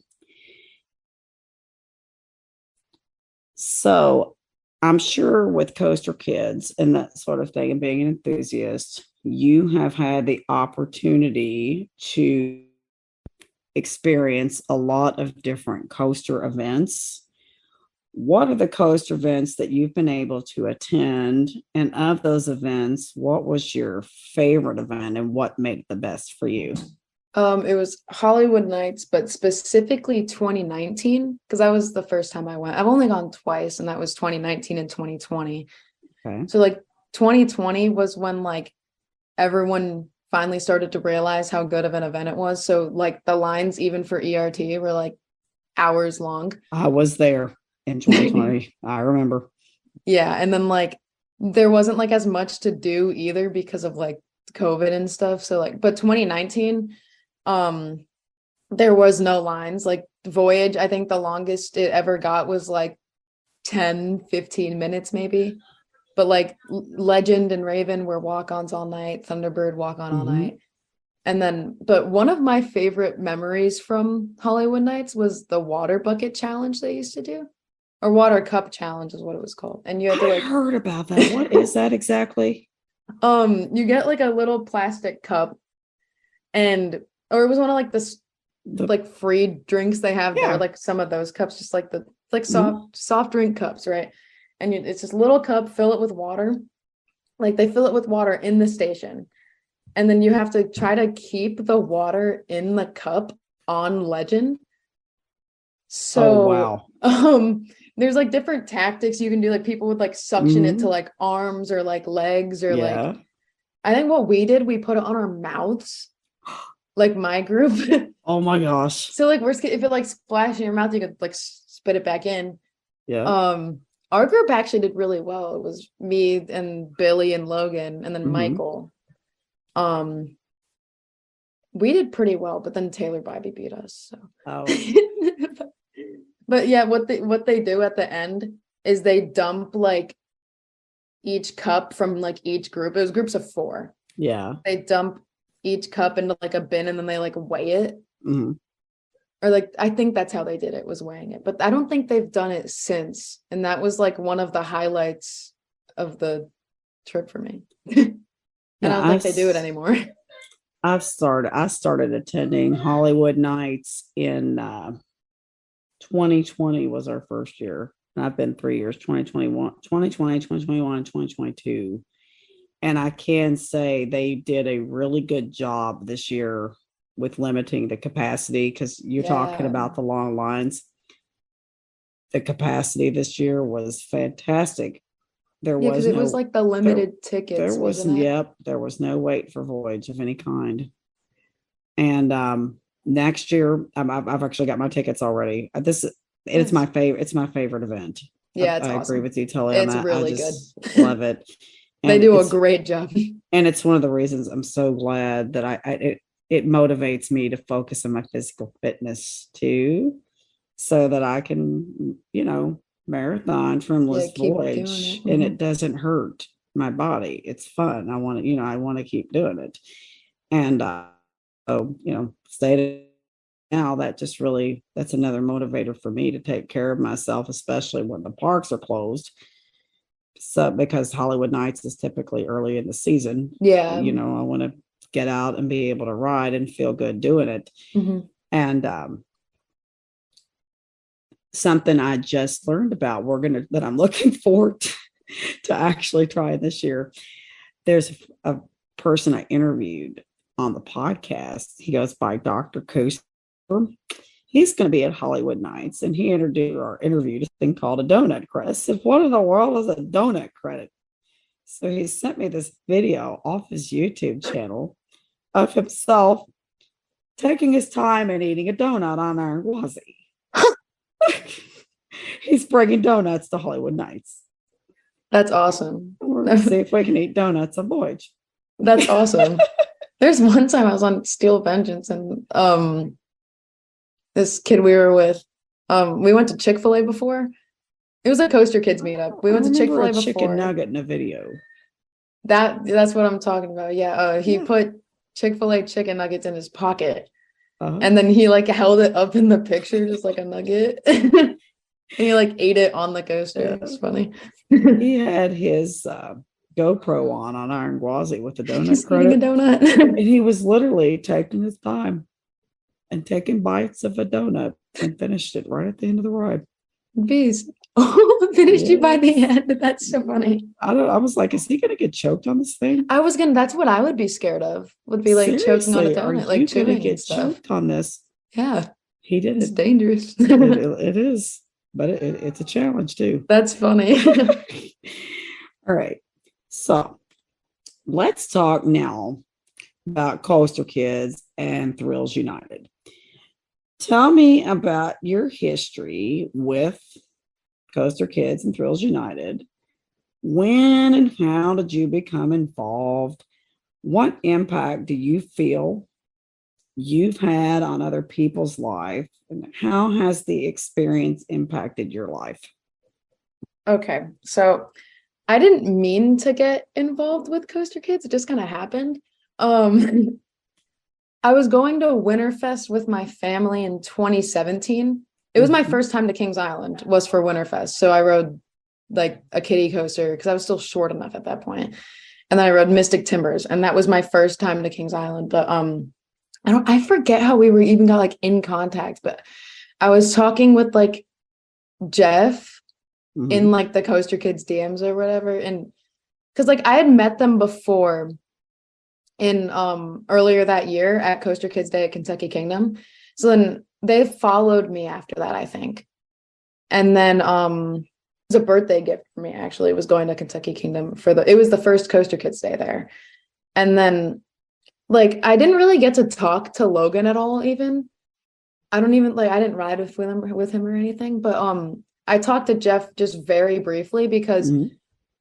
So I'm sure with Coaster Kids and that sort of thing and being an enthusiast, you have had the opportunity to experience a lot of different coaster events. What are the coaster events that you've been able to attend? And of those events, what was your favorite event and what made it the best for you? It was Hollywood Nights, but specifically 2019, because that was the first time I went. I've only gone twice, and that was 2019 and 2020. Okay. So like 2020 was when like everyone finally started to realize how good of an event it was. So like the lines even for ERT were like hours long. I was there in 2020. I remember. Yeah, and then like there wasn't like as much to do either because of like COVID and stuff. So like, but 2019, there was no lines. Like Voyage, I think the longest it ever got was like 10-15 minutes maybe. But like Legend and Raven were walk-ons all night, Thunderbird walk-on all night. And then, but one of my favorite memories from Hollywood Nights was the water bucket challenge they used to do, or water cup challenge is what it was called. And you had to like, I heard about that. What is that exactly? You get like a little plastic cup, or it was one of like like free drinks they have there, like some of those cups, just like the like soft drink cups, right? And it's this little cup, fill it with water. Like they fill it with water in the station. And then you have to try to keep the water in the cup on Legend. So, there's like different tactics you can do. Like people would like suction it to like arms or like legs or like, I think what we did, we put it on our mouths, like my group. Oh my gosh. So like if it like splashed in your mouth, you could like spit it back in. Yeah. Our group actually did really well. It was me and Billy and Logan and then Michael. We did pretty well, but then Taylor Bybee beat us. So. But yeah, what they do at the end is they dump like each cup from like each group. It was groups of 4. Yeah. They dump each cup into like a bin and then they like weigh it. Or like, I think that's how they did it, was weighing it. But I don't think they've done it since. And that was like one of the highlights of the trip for me. And I don't think they do it anymore. I started attending Hollywood Nights in 2020 was our first year. And I've been 3 years, 2020, 2021, and 2022. And I can say they did a really good job this year with limiting the capacity, because you're talking about the long lines. The capacity this year was fantastic. There was like the limited tickets. There was there was no wait for Voyage of any kind. And next year, I've actually got my tickets already. It's my favorite. It's my favorite event. Yeah, I awesome. Agree with you, Tully. It's really good. Love it. They do a great job. And it's one of the reasons I'm so glad that it motivates me to focus on my physical fitness too, so that I can, marathon from Voyage and it doesn't hurt my body. It's fun. I want to keep doing it. And, stay now, that's another motivator for me to take care of myself, especially when the parks are closed. So, because Hollywood Nights is typically early in the season. Yeah. I want to get out and be able to ride and feel good doing it. And something I just learned about that I'm looking forward to actually try this year. There's a person I interviewed on the podcast. He goes by Dr. Koaster. He's going to be at Hollywood Nights, and he interviewed a thing called a donut credit. I said, what in the world is a donut credit? So he sent me this video off his YouTube channel of himself taking his time and eating a donut on Iron Gwazi. He's bringing donuts to Hollywood Nights. That's awesome. We're going to see if we can eat donuts on voyage. That's awesome. There's one time I was on Steel Vengeance and this kid we were with, we went to Chick-fil-A before. It was a Coaster Kids meetup. We went to Chick-fil-A before. Chicken nugget in a video. That's what I'm talking about. Yeah. He put Chick-fil-A chicken nuggets in his pocket. And then he like held it up in the picture just like a nugget. And he like ate it on the coaster. That's funny. He had his GoPro on Iron Gwazi with the donut credit. Eating a donut. And he was literally taking his time and taking bites of a donut and finished it right at the end of the ride. Beast. Oh, finished you by the end. That's so funny. I was like, is he gonna get choked on this thing? That's what I would be scared of. Would be like choking on a donut, like chewing get choked on this. Yeah. He did. It's dangerous. It is, but it's a challenge too. That's funny. All right. So let's talk now about Coaster Kids and Thrills United. Tell me about your history with Coaster Kids and Thrills United. When and how did you become involved? What impact do you feel you've had on other people's life? And how has the experience impacted your life? Okay, so I didn't mean to get involved with Coaster Kids. It just kind of happened. I was going to Winterfest with my family in 2017. It was my first time to Kings Island, was for Winterfest. So I rode like a kiddie coaster because I was still short enough at that point. And then I rode Mystic Timbers, and that was my first time to Kings Island. But I forget how we were even got like in contact, but I was talking with like Jeff in like the Coaster Kids DMs or whatever. And because like I had met them before in earlier that year at Coaster Kids Day at Kentucky Kingdom. So then they followed me after that, I think. And then it was a birthday gift for me, actually. It was going to Kentucky Kingdom it was the first Coaster Kids Day there. And then like I didn't really get to talk to Logan at all, even. I didn't ride with him or anything, but I talked to Jeff just very briefly because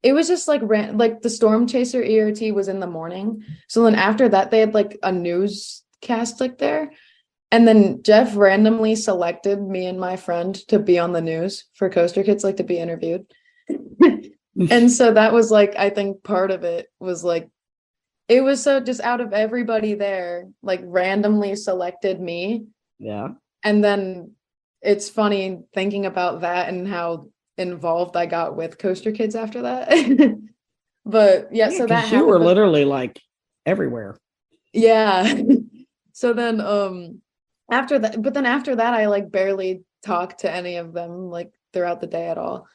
it was just like the Storm Chaser ERT was in the morning. So then after that, they had like a newscast like there. And then Jeff randomly selected me and my friend to be on the news for Coaster Kids, like to be interviewed. And so that was like, I think part of it was like, it was so just out of everybody there, like randomly selected me. Yeah. And then it's funny thinking about that and how involved I got with Coaster Kids after that. But yeah, so that you were literally like everywhere. Yeah. So then after that I like barely talked to any of them like throughout the day at all.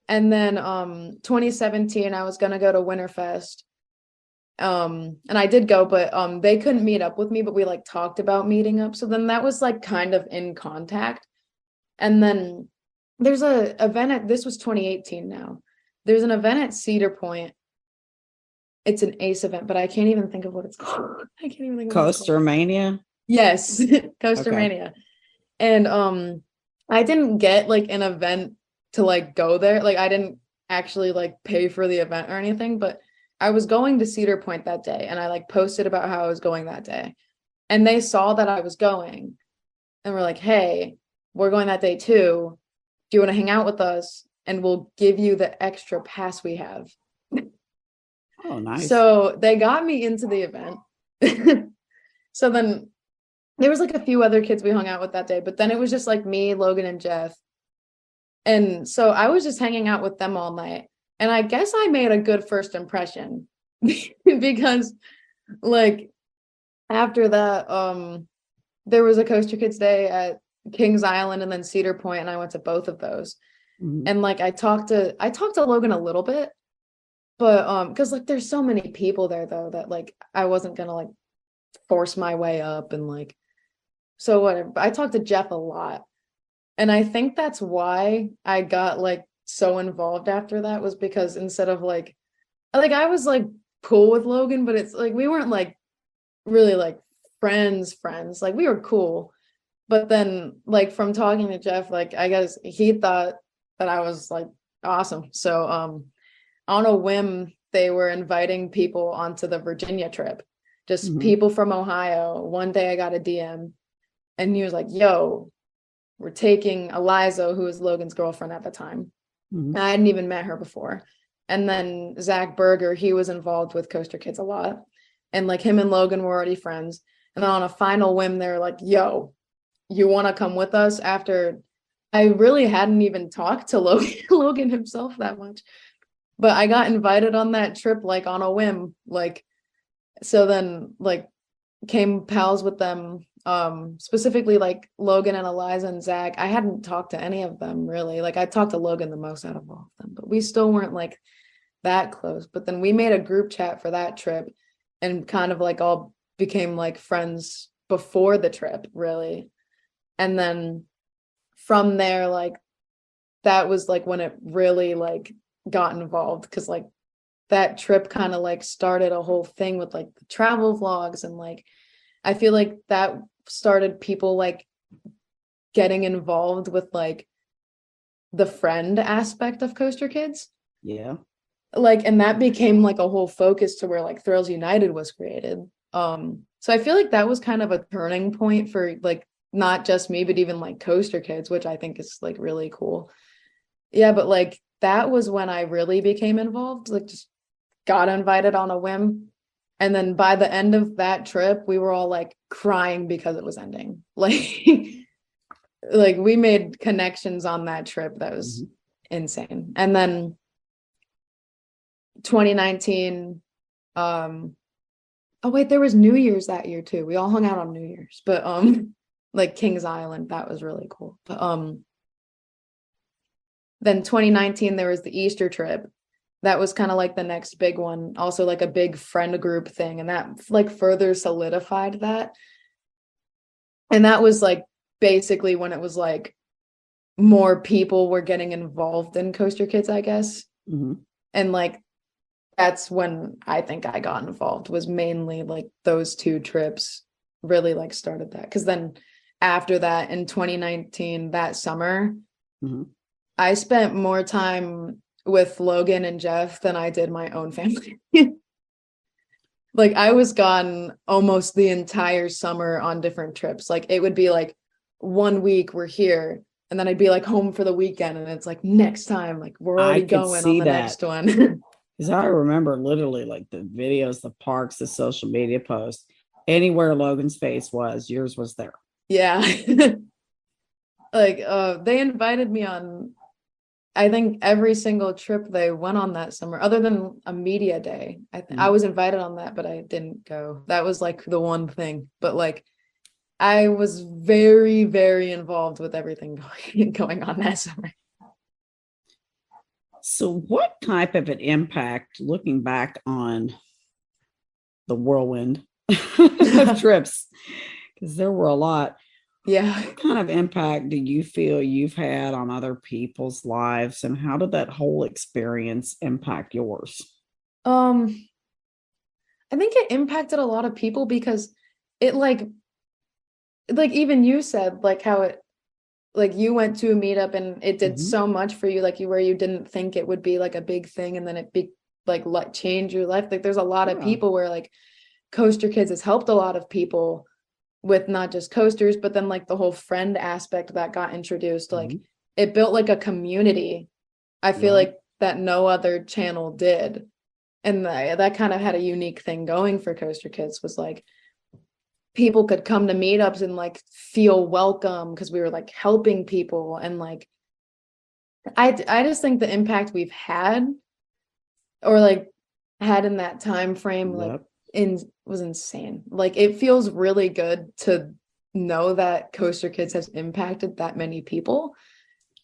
And then 2017 I was gonna go to Winterfest. And I did go, but they couldn't meet up with me, but we like talked about meeting up. So then that was like kind of in contact. And then there's a event this was 2018 now. There's an event at Cedar Point. It's an ACE event, but I can't even think of what it's called. I can't even think of Coaster Mania? Yes, Coaster Mania. And I didn't get like an event to like go there. Like I didn't actually like pay for the event or anything, but I was going to Cedar Point that day and I like posted about how I was going that day. And they saw that I was going and were like, hey, we're going that day too. Do you want to hang out with us? And we'll give you the extra pass we have. Oh, nice. So they got me into the event. So then there was like a few other kids we hung out with that day, but then it was just like me, Logan, and Jeff. And so I was just hanging out with them all night. And I guess I made a good first impression because like after that, there was a Coaster Kids Day at Kings Island and then Cedar Point, and I went to both of those. And like I talked to Logan a little bit, but because like there's so many people there though that like I wasn't gonna like force my way up and like so whatever. But I talked to Jeff a lot, and I think that's why I got like so involved after that, was because instead of like I was like cool with Logan, but it's like we weren't like really like friends, like we were cool, But then like from talking to Jeff, like I guess he thought that I was like awesome. So on a whim, they were inviting people onto the Virginia trip, just people from Ohio. One day I got a DM and he was like, yo, we're taking Eliza, who was Logan's girlfriend at the time. I hadn't even met her before. And then Zach Berger, he was involved with Coaster Kids a lot. And like him and Logan were already friends. And then on a final whim, they were like, yo, you want to come with us? After I really hadn't even talked to Logan himself that much. But I got invited on that trip like on a whim. Like, so then like came pals with them. Specifically like Logan and Eliza and Zach. I hadn't talked to any of them really. Like I talked to Logan the most out of all of them, but we still weren't like that close. But then we made a group chat for that trip and kind of like all became like friends before the trip really. And then from there, like that was like when it really like got involved, because like that trip kind of like started a whole thing with like the travel vlogs, and like I feel like that started people like getting involved with like the friend aspect of Coaster Kids. Yeah. Like, and that became like a whole focus to where like Thrills United was created. So I feel like that was kind of a turning point for like not just me, but even like Coaster Kids, which I think is like really cool. Yeah, but like that was when I really became involved, like just got invited on a whim. And then by the end of that trip, we were all like crying because it was ending. Like we made connections on that trip. That was insane. And then 2019, oh wait, there was New Year's that year too. We all hung out on New Year's, but like Kings Island, that was really cool. But then 2019, there was the Easter trip. That was kind of like the next big one, also like a big friend group thing, and that like further solidified that. And that was like basically when it was like more people were getting involved in Coaster Kids, I guess. And like that's when I think I got involved, was mainly like those two trips really like started that. Because then after that in 2019, that summer, I spent more time with Logan and Jeff than I did my own family. Like I was gone almost the entire summer on different trips. Like it would be like 1 week we're here, and then I'd be like home for the weekend, and it's like next time, like we're already going on the next one. Because I remember literally like the videos, the parks, the social media posts, anywhere Logan's face was, yours was there. Yeah. Like they invited me on, I think every single trip they went on that summer, other than a media day. I was invited on that, but I didn't go. That was like the one thing. But like I was very, very involved with everything going on that summer. So what type of an impact, looking back on the whirlwind of trips, because there were a lot. Yeah. What kind of impact do you feel you've had on other people's lives, and how did that whole experience impact yours? I think it impacted a lot of people because it like even you said like how it, like you went to a meetup and it did so much for you, like where you didn't think it would be like a big thing, and then it like change your life. Like there's a lot of people where like Coaster Kids has helped a lot of people with not just coasters, but then like the whole friend aspect that got introduced. Like it built like a community, I feel like, that no other channel did. And that kind of had a unique thing going for Coaster Kids, was like people could come to meetups and like feel welcome because we were like helping people. And like I just think the impact we've had, or like had in that time frame, like was insane. Like it feels really good to know that Coaster Kids has impacted that many people.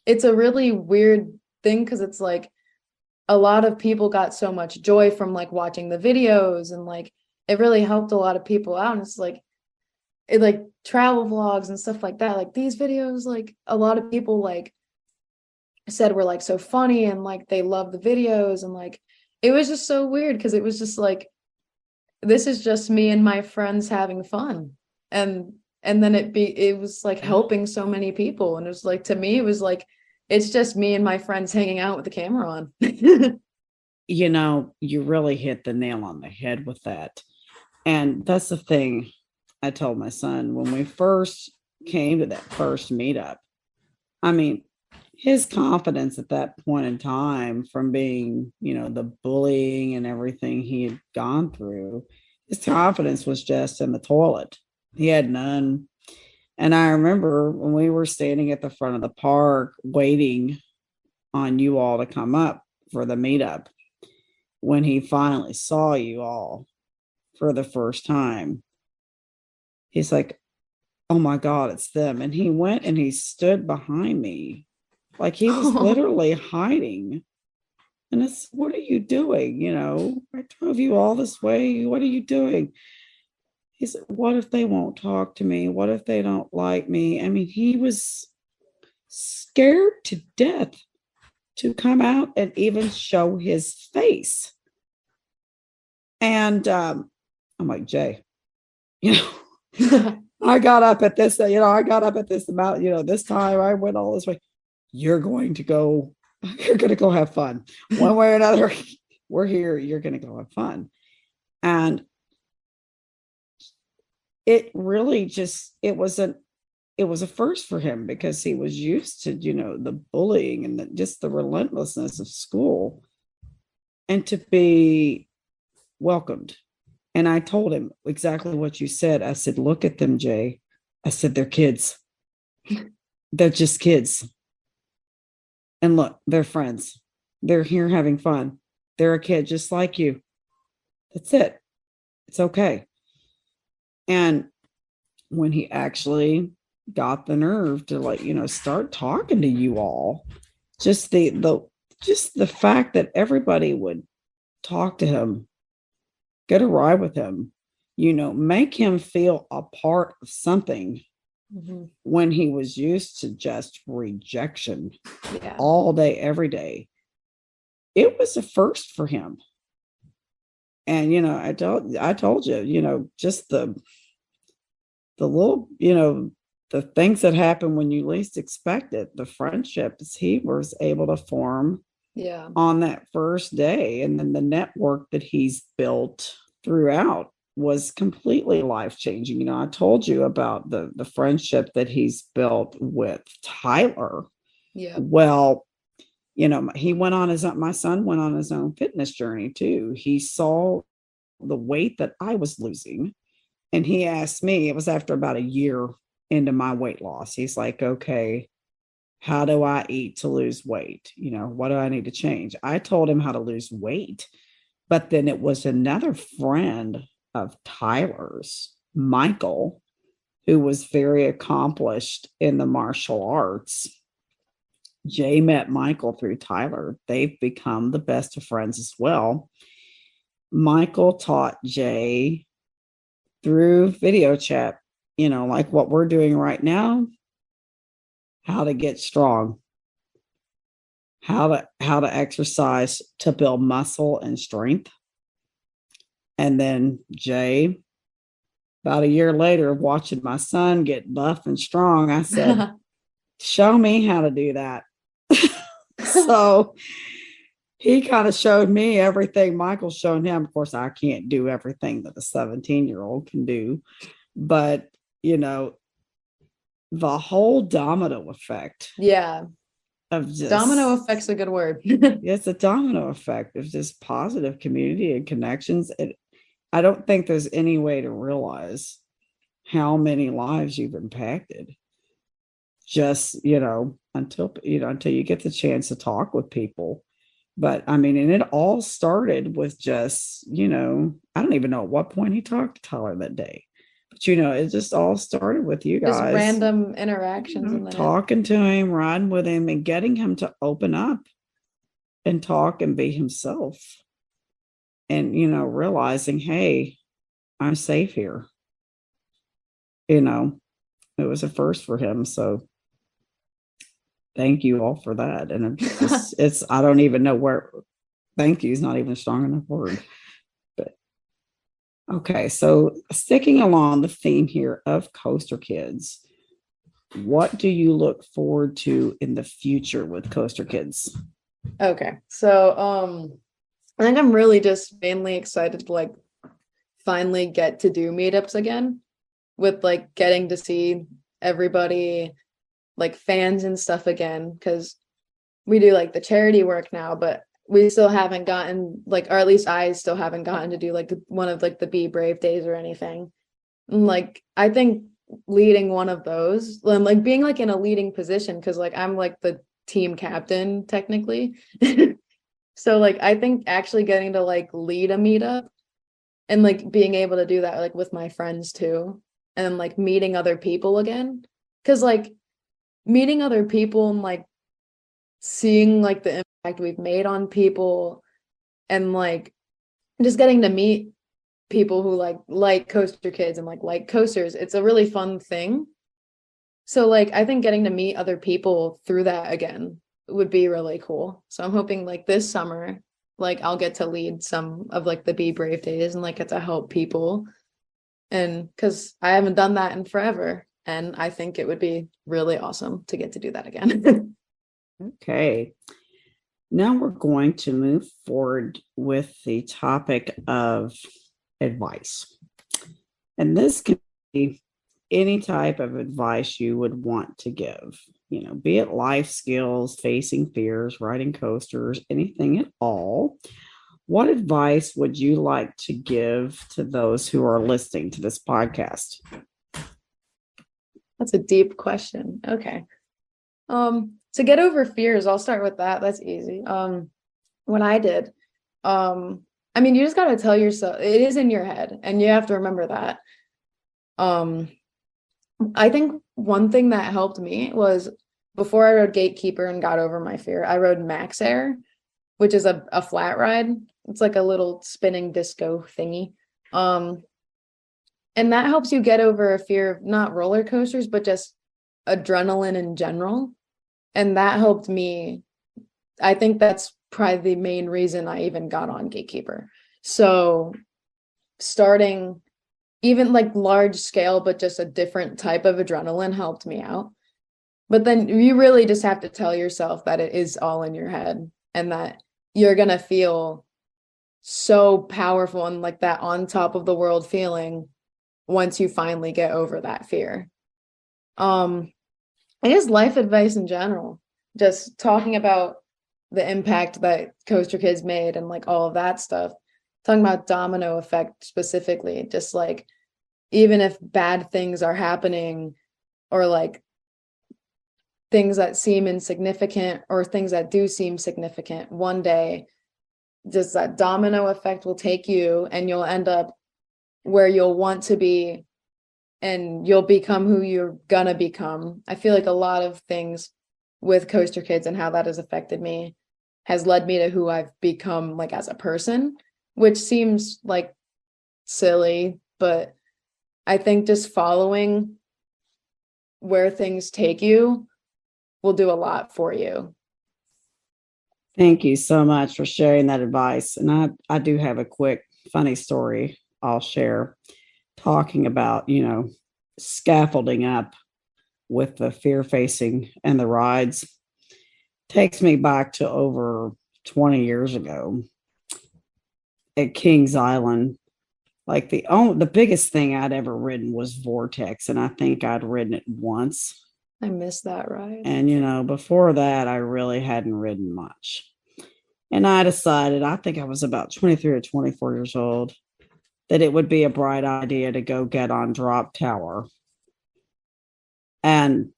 It's a really weird thing because it's like a lot of people got so much joy from like watching the videos, and like it really helped a lot of people out. And it's like it like travel vlogs and stuff like that. Like these videos, like a lot of people like said were like so funny, and like they love the videos, and like it was just so weird because it was just like, this is just me and my friends having fun. And and then it was like helping so many people. And it was like, to me, it was like, it's just me and my friends hanging out with the camera on. You know, you really hit the nail on the head with that. And that's the thing I told my son when we first came to that first meetup. I mean, his confidence at that point in time, from being, you know, the bullying and everything he had gone through, his confidence was just in the toilet. He had none. And I remember when we were standing at the front of the park waiting on you all to come up for the meetup, when he finally saw you all for the first time, he's like, oh my God, it's them. And he went and he stood behind me like he was literally hiding. And it's, what are you doing? You know, I drove you all this way. What are you doing? He said, what if they won't talk to me? What if they don't like me? I mean, he was scared to death to come out and even show his face. And I'm like, Jay, you know, I got up at this amount, you know, this time I went all this way. You're going to go have fun. One way or another, we're here, you're going to go have fun. And it really just, it was a first for him because he was used to, you know, the bullying and just the relentlessness of school, and to be welcomed. And I told him exactly what you said. I said, look at them, Jay. I said, they're kids. They're just kids. And look, they're friends. They're here having fun. They're a kid just like you. That's it. It's okay. And when he actually got the nerve to, like, you know, start talking to you all, just the fact that everybody would talk to him, get a ride with him, you know, make him feel a part of something, when he was used to just rejection all day, every day. It was a first for him. And, you know, I told you, you know, just the little, you know, the things that happen when you least expect it, the friendships he was able to form on that first day. And then the network that he's built throughout was completely life-changing. You know, I told you about the friendship that he's built with Tyler. Yeah. Well, you know, my son went on his own fitness journey too. He saw the weight that I was losing. And he asked me, it was after about a year into my weight loss. He's like, okay, how do I eat to lose weight? You know, what do I need to change? I told him how to lose weight. But then it was another friend of Tyler's, Michael, who was very accomplished in the martial arts. Jay met Michael through Tyler. They've become the best of friends as well. Michael taught Jay through video chat, you know, like what we're doing right now, how to get strong, how to exercise to build muscle and strength. And then Jay, about a year later, watching my son get buff and strong, I said, show me how to do that. So he kind of showed me everything Michael's shown him. Of course, I can't do everything that a 17-year-old can do, but, you know, the whole domino effect. Yeah. Of just, domino effect's a good word. It's a domino effect of just positive community and connections. I don't think there's any way to realize how many lives you've impacted. Just, you know, until you get the chance to talk with people. But I mean, and it all started with just, you know, I don't even know at what point he talked to Tyler that day. But, you know, it just all started with you guys. Just random interactions. You know, talking to him, riding with him, and getting him to open up and talk and be himself. And, you know, realizing, hey, I'm safe here. You know, it was a first for him. So thank you all for that. And it's I don't even know where, thank you is not even a strong enough word. But Okay, so sticking along the theme here of Coaster Kids, what do you look forward to in the future with Coaster Kids? Okay. So I think I'm really just mainly excited to like finally get to do meetups again, with like getting to see everybody, like fans and stuff again, because we do like the charity work now, but we still haven't gotten like, or at least I still haven't gotten to do like one of like the Be Brave days or anything. And like I think leading one of those, and like being like in a leading position, because like I'm like the team captain technically. So like I think actually getting to like lead a meetup and like being able to do that like with my friends too, and like meeting other people again, because like meeting other people and like seeing like the impact we've made on people, and like just getting to meet people who like Coaster Kids and like coasters, it's a really fun thing. So like I think getting to meet other people through that again would be really cool. So I'm hoping like this summer, like I'll get to lead some of like the Be Brave days and like get to help people, and because I haven't done that in forever, and I think it would be really awesome to get to do that again. Okay. Now we're going to move forward with the topic of advice. And this can be any type of advice you would want to give, be it life skills, facing fears, riding coasters, anything at all. What advice would you like to give to those who are listening to this podcast? That's a deep question. Okay. To get over fears, I'll start with that. That's easy. What I did, I mean, you just got to tell yourself it is in your head, and you have to remember that. I think one thing that helped me was before I rode Gatekeeper and got over my fear, I rode Max Air, which is a flat ride. It's like a little spinning disco thingy. And that helps you get over a fear of not roller coasters, but just adrenaline in general. And that helped me. I think that's probably the main reason I even got on Gatekeeper. So starting even like large scale, but just a different type of adrenaline helped me out. But then you really just have to tell yourself that it is all in your head, and that you're going to feel so powerful and like that on top of the world feeling once you finally get over that fear. I guess life advice in general, just talking about the impact that Coaster Kids made and like all of that stuff, talking about domino effect specifically, just like even if bad things are happening, or like things that seem insignificant or things that do seem significant, one day just that domino effect will take you and you'll end up where you'll want to be, and you'll become who you're gonna become. I feel like a lot of things with Coaster Kids and how that has affected me has led me to who I've become like as a person, which seems like silly, but I think just following where things take you will do a lot for you. Thank you so much for sharing that advice. And I do have a quick funny story I'll share, talking about, scaffolding up with the fear facing and the rides. Takes me back to over 20 years ago at Kings Island. Like the biggest thing I'd ever ridden was Vortex, and I think I'd ridden it once. I missed that ride. And before that, I really hadn't ridden much. And I decided, I think I was about 23 or 24 years old, that it would be a bright idea to go get on Drop Tower. And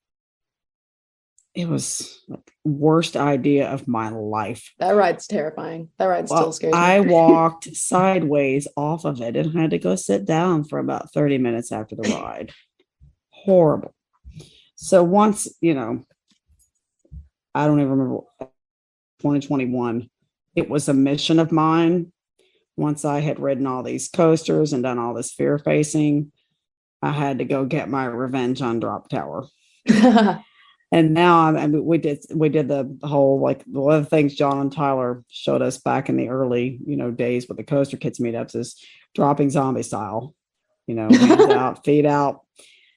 it was the worst idea of my life. That ride's terrifying. That ride still scares me. I walked sideways off of it and had to go sit down for about 30 minutes after the ride. Horrible. So once, I don't even remember, 2021, it was a mission of mine. Once I had ridden all these coasters and done all this fear facing, I had to go get my revenge on Drop Tower. And now, I mean, we did the whole, like, one of the things John and Tyler showed us back in the early, days with the Coaster Kids meetups is dropping zombie style, hands out, feet out.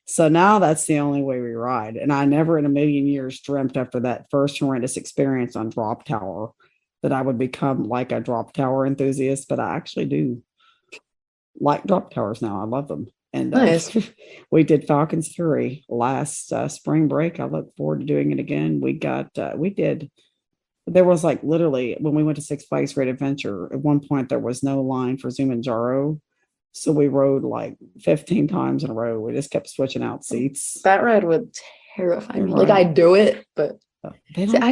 So now that's the only way we ride. And I never in a million years dreamt after that first horrendous experience on Drop Tower that I would become like a Drop Tower enthusiast, but I actually do like Drop Towers now. I love them. And Nice. we did Falcon's Fury last spring break. I look forward to doing it again. There was like literally when we went to Six Flags Great Adventure, at one point there was no line for Zumanjaro. So we rode like 15 times in a row. We just kept switching out seats. That ride would terrify me. Like, Right. I do it, but They see, don't I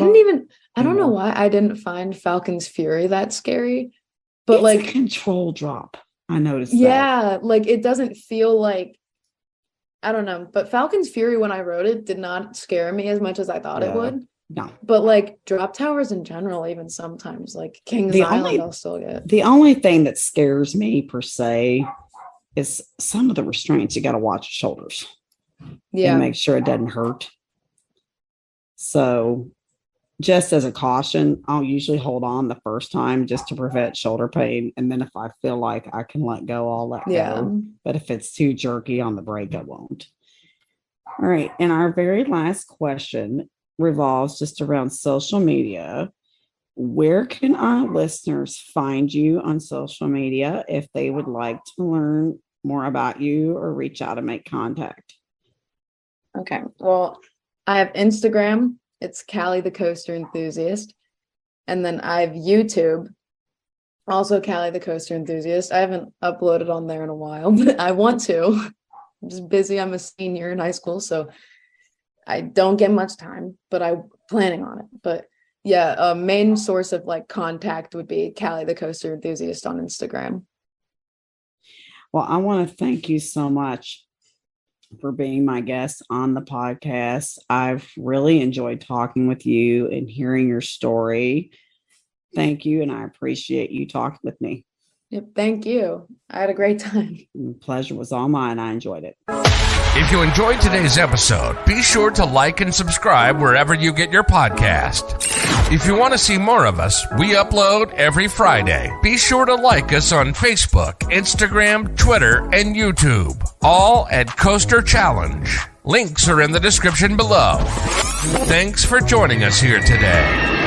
don't know anymore. why I didn't find Falcon's Fury that scary. But It's like, a control drop. I noticed that. yeah, like it doesn't feel like, I don't know. But Falcon's Fury, when I rode it, did not scare me as much as I thought it Yeah. would. No. But like drop towers in general, even sometimes, like King's The Island, only- I'll still get. The only thing that scares me per se is some of the restraints. You got to watch your shoulders Yeah. and make sure it doesn't hurt. So just as a caution, I'll usually hold on the first time just to prevent shoulder pain. And then if I feel like I can let go, I'll let Yeah. go. But if it's too jerky on the brake, I won't. All right. And our very last question revolves just around social media. Where can our listeners find you on social media if they would like to learn more about you or reach out and make contact? Okay. Well, I have Instagram. It's Callie the Coaster Enthusiast. And then I have YouTube. Also Callie the Coaster Enthusiast. I haven't uploaded on there in a while, but I want to. I'm just busy. I'm a senior in high school, so I don't get much time, but I'm planning on it. But yeah, a main source of like contact would be Callie the Coaster Enthusiast on Instagram. Well, I want to thank you so much for being my guest on the podcast. I've really enjoyed talking with you and hearing your story. Thank you. And I appreciate you talking with me. Yep, thank you. I had a great time. The pleasure was all mine. I enjoyed it. If you enjoyed today's episode, be sure to like and subscribe wherever you get your podcast. If you want to see more of us, we upload every Friday. Be sure to like us on Facebook, Instagram, Twitter, and YouTube. All at Koaster Challenge. Links are in the description below. Thanks for joining us here today.